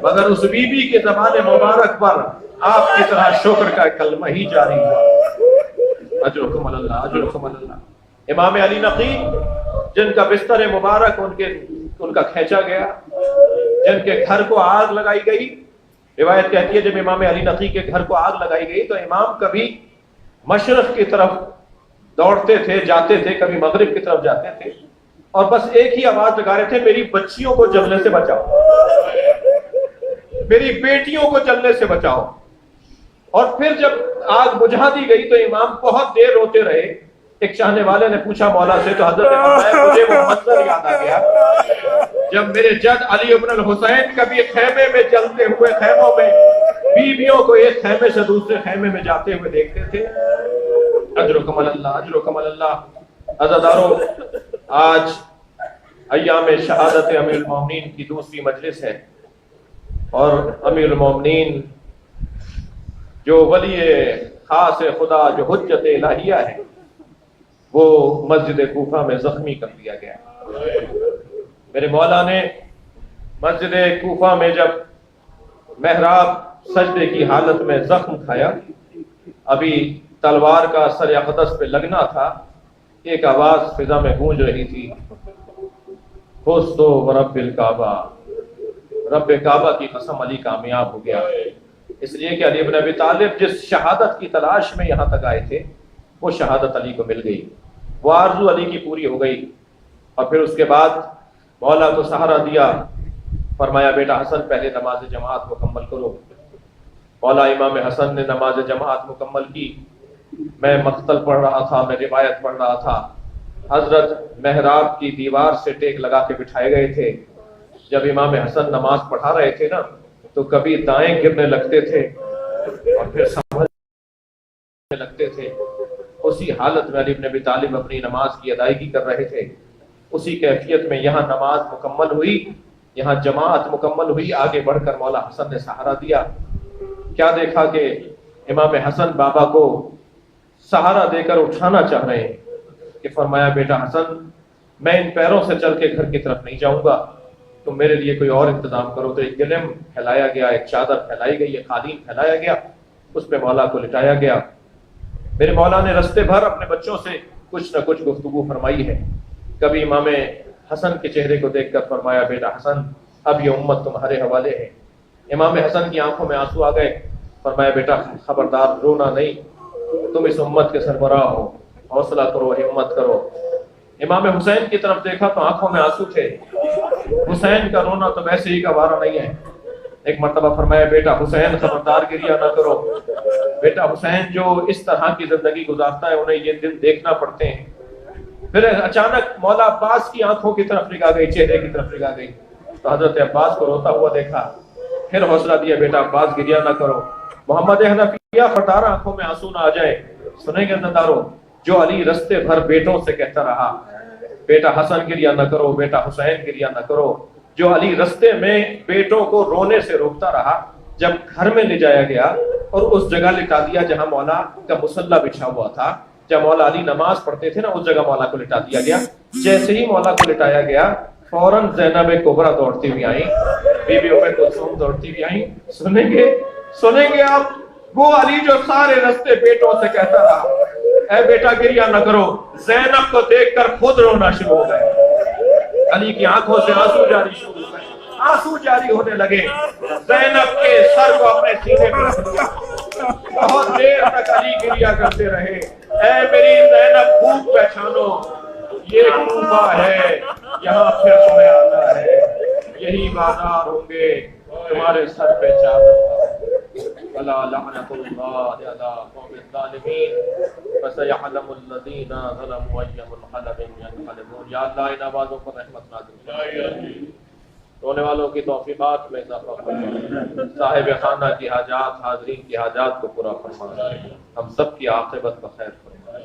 مگر اس بی بی کے زبان مبارک پر آپ کی طرح شکر کا کلمہ ہی جاری ہوا۔ اجرکم اللہ، اجرکم اللہ۔ امام علی نقی جن کا بستر مبارک ان کا کھینچا گیا، جن کے گھر کو آگ لگائی گئی، روایت کہتی ہے جب امام علی نقی کے گھر کو آگ لگائی گئی تو امام کبھی مشرق کی طرف دوڑتے تھے جاتے تھے، کبھی مغرب کی طرف جاتے تھے، اور بس ایک ہی آواز لگا رہے تھے میری بچیوں کو جلنے سے بچاؤ، میری بیٹیوں کو جلنے سے بچاؤ۔ اور پھر جب آگ بجھا دی گئی تو امام بہت دیر روتے رہے۔ ایک چاہنے والے نے پوچھا مولا سے تو حضرت نے فرمایا مجھے وہ منظر یاد آ گیا جب میرے جد علی ابن الحسین کبھی خیمے میں جلتے ہوئے خیموں میں بیویوں کو ایک خیمے سے دوسرے خیمے میں جاتے ہوئے دیکھتے تھے۔ اجرکم اللہ، اجرکم اللہ۔ عزادارو آج ایام شہادت امیر المومنین کی دوسری مجلس ہے، اور امیر المومنین جو ولی خاص خدا، جو حجت الہیہ ہے، وہ مسجد کوفہ میں زخمی کر دیا گیا۔ میرے مولا نے مسجد کوفہ میں جب محراب سجدے کی حالت میں زخم کھایا، ابھی تلوار کا سر اقدس پہ لگنا تھا، ایک آواز فضا میں گونج رہی تھی، فزت ورب الکعبہ، رب کعبہ کی قسم علی کامیاب ہو گیا۔ اس لیے کہ علی بن ابی طالب جس شہادت کی تلاش میں یہاں تک آئے تھے وہ شہادت علی کو مل گئی، وہ آرزو علی کی پوری ہو گئی۔ اور پھر اس کے بعد مولا کو سہارا دیا، فرمایا بیٹا حسن پہلے نماز جماعت مکمل کرو۔ مولا امام حسن نے نماز جماعت مکمل کی۔ میں مقتل پڑھ رہا تھا، میں روایت پڑھ رہا تھا، حضرت محراب کی دیوار سے ٹیک لگا کے بٹھائے گئے تھے۔ جب امام حسن نماز پڑھا رہے تھے نا تو کبھی دائیں گرنے لگتے تھے اور پھر سنبھلنے لگتے تھے۔ اسی حالت میں علی بن ابی طالب اپنی نماز کی ادائیگی کر رہے تھے۔ اسی کیفیت میں یہاں نماز مکمل ہوئی، یہاں جماعت مکمل ہوئی۔ آگے بڑھ کر مولا حسن نے سہارا دیا۔ کیا دیکھا کہ امام حسن بابا کو سہارا دے کر اٹھانا چاہ رہے ہیں کہ فرمایا بیٹا حسن میں ان پیروں سے چل کے گھر کی طرف نہیں جاؤں گا، تم میرے لیے کوئی اور انتظام کرو۔ تو ایک گلم پھیلایا گیا، ایک چادر پھیلائی گئی، ایک قالین پھیلایا گیا، اس پہ مولا کو لٹایا گیا۔ میرے مولا نے رستے بھر اپنے بچوں سے کچھ نہ کچھ گفتگو فرمائی ہے. کبھی امام حسن کے چہرے کو دیکھ کر فرمایا بیٹا حسن اب یہ امت تمہارے حوالے ہے. امام حسن کی آنکھوں میں آنسو آ گئے. فرمایا بیٹا خبردار رونا نہیں، تم اس امت کے سربراہ ہو، حوصلہ کرو ہمت کرو. امام حسین کی طرف دیکھا تو آنکھوں میں آنسو تھے. حسین کا رونا تو ویسے ہی گوارا نہیں ہے. ایک مرتبہ فرمایا بیٹا حسین خبردار گریہ نہ کرو. بیٹا حسین جو اس طرح کی زندگی گزارتا ہے انہیں یہ دن دیکھنا پڑتے ہیں. پھر اچانک مولا عباس کی آنکھوں کی طرف نگاہ گئی، چہرے کی طرف نگاہ گئی تو حضرت عباس کو روتا ہوا دیکھا. پھر حوصلہ دیا بیٹا عباس گریہ نہ کرو. محمد حنفیہ خبردار آنکھوں میں آنسو نہ آ جائے. سنیں گے عزیزدارو، جو علی رستے بھر بیٹوں سے کہتا رہا بیٹا حسن گریہ نہ کرو، بیٹا حسین گریہ نہ کرو، جو علی رستے میں بیٹوں کو رونے سے روکتا رہا، جب گھر میں لے جایا گیا اور اس جگہ لٹا دیا جہاں مولا کا مصلی بچھا ہوا تھا، جب مولا علی نماز پڑھتے تھے نا اس جگہ مولا کو لٹا دیا گیا. جیسے ہی مولا کو لٹایا گیا فوراً زینب کبریٰ دوڑتی ہوئی آئیں، بی بی ام کلثوم دوڑتی ہوئی آئیں. سنیں گے آپ وہ علی جو سارے رستے بیٹوں سے کہتا رہا اے بیٹا گریہ نہ کرو، زینب کو دیکھ کر خود رونا شروع ہو گئے. علی کی آنکھوں سے آنسو جاری شروع ہو گئے، آنسو جاری ہونے لگے. زینب کے سر کو اپنے سینے پر رکھ دیا. بہت دیر تک علی گریہ کرتے رہے. اے میری زینب خوب پہچانو، یہ کوفہ ہے، یہاں پھر تمہیں آنا ہے. یہی بازار ہوں گے تمہارے سر پہ چادر. ولا لعنت اللہ علی قوم الظالمین فسيعلم الذين ظلموا أي منقلب ينقلبون. یا اللہ ان آوازوں پر رحمت نازل فرما، رونے والوں کی توفیقات میں اضافہ فرما، صاحب خانہ کی حاجات حاضرین کی حاجات کو پورا فرما، ہم سب کی عاقبت بخیر فرما،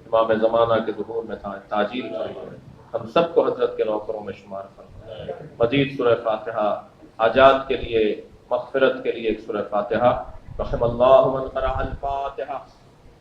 امام زمانہ کے ظہور میں تاجیل فرما، ہم سب کو حضرت کے نوکروں میں شمار فرما. مزید سورہ فاتحہ حاجات کے لیے، مغفرت کے لیے ایک سورہ فاتحہ. رحم اللہ من قرأ الفاتحہ.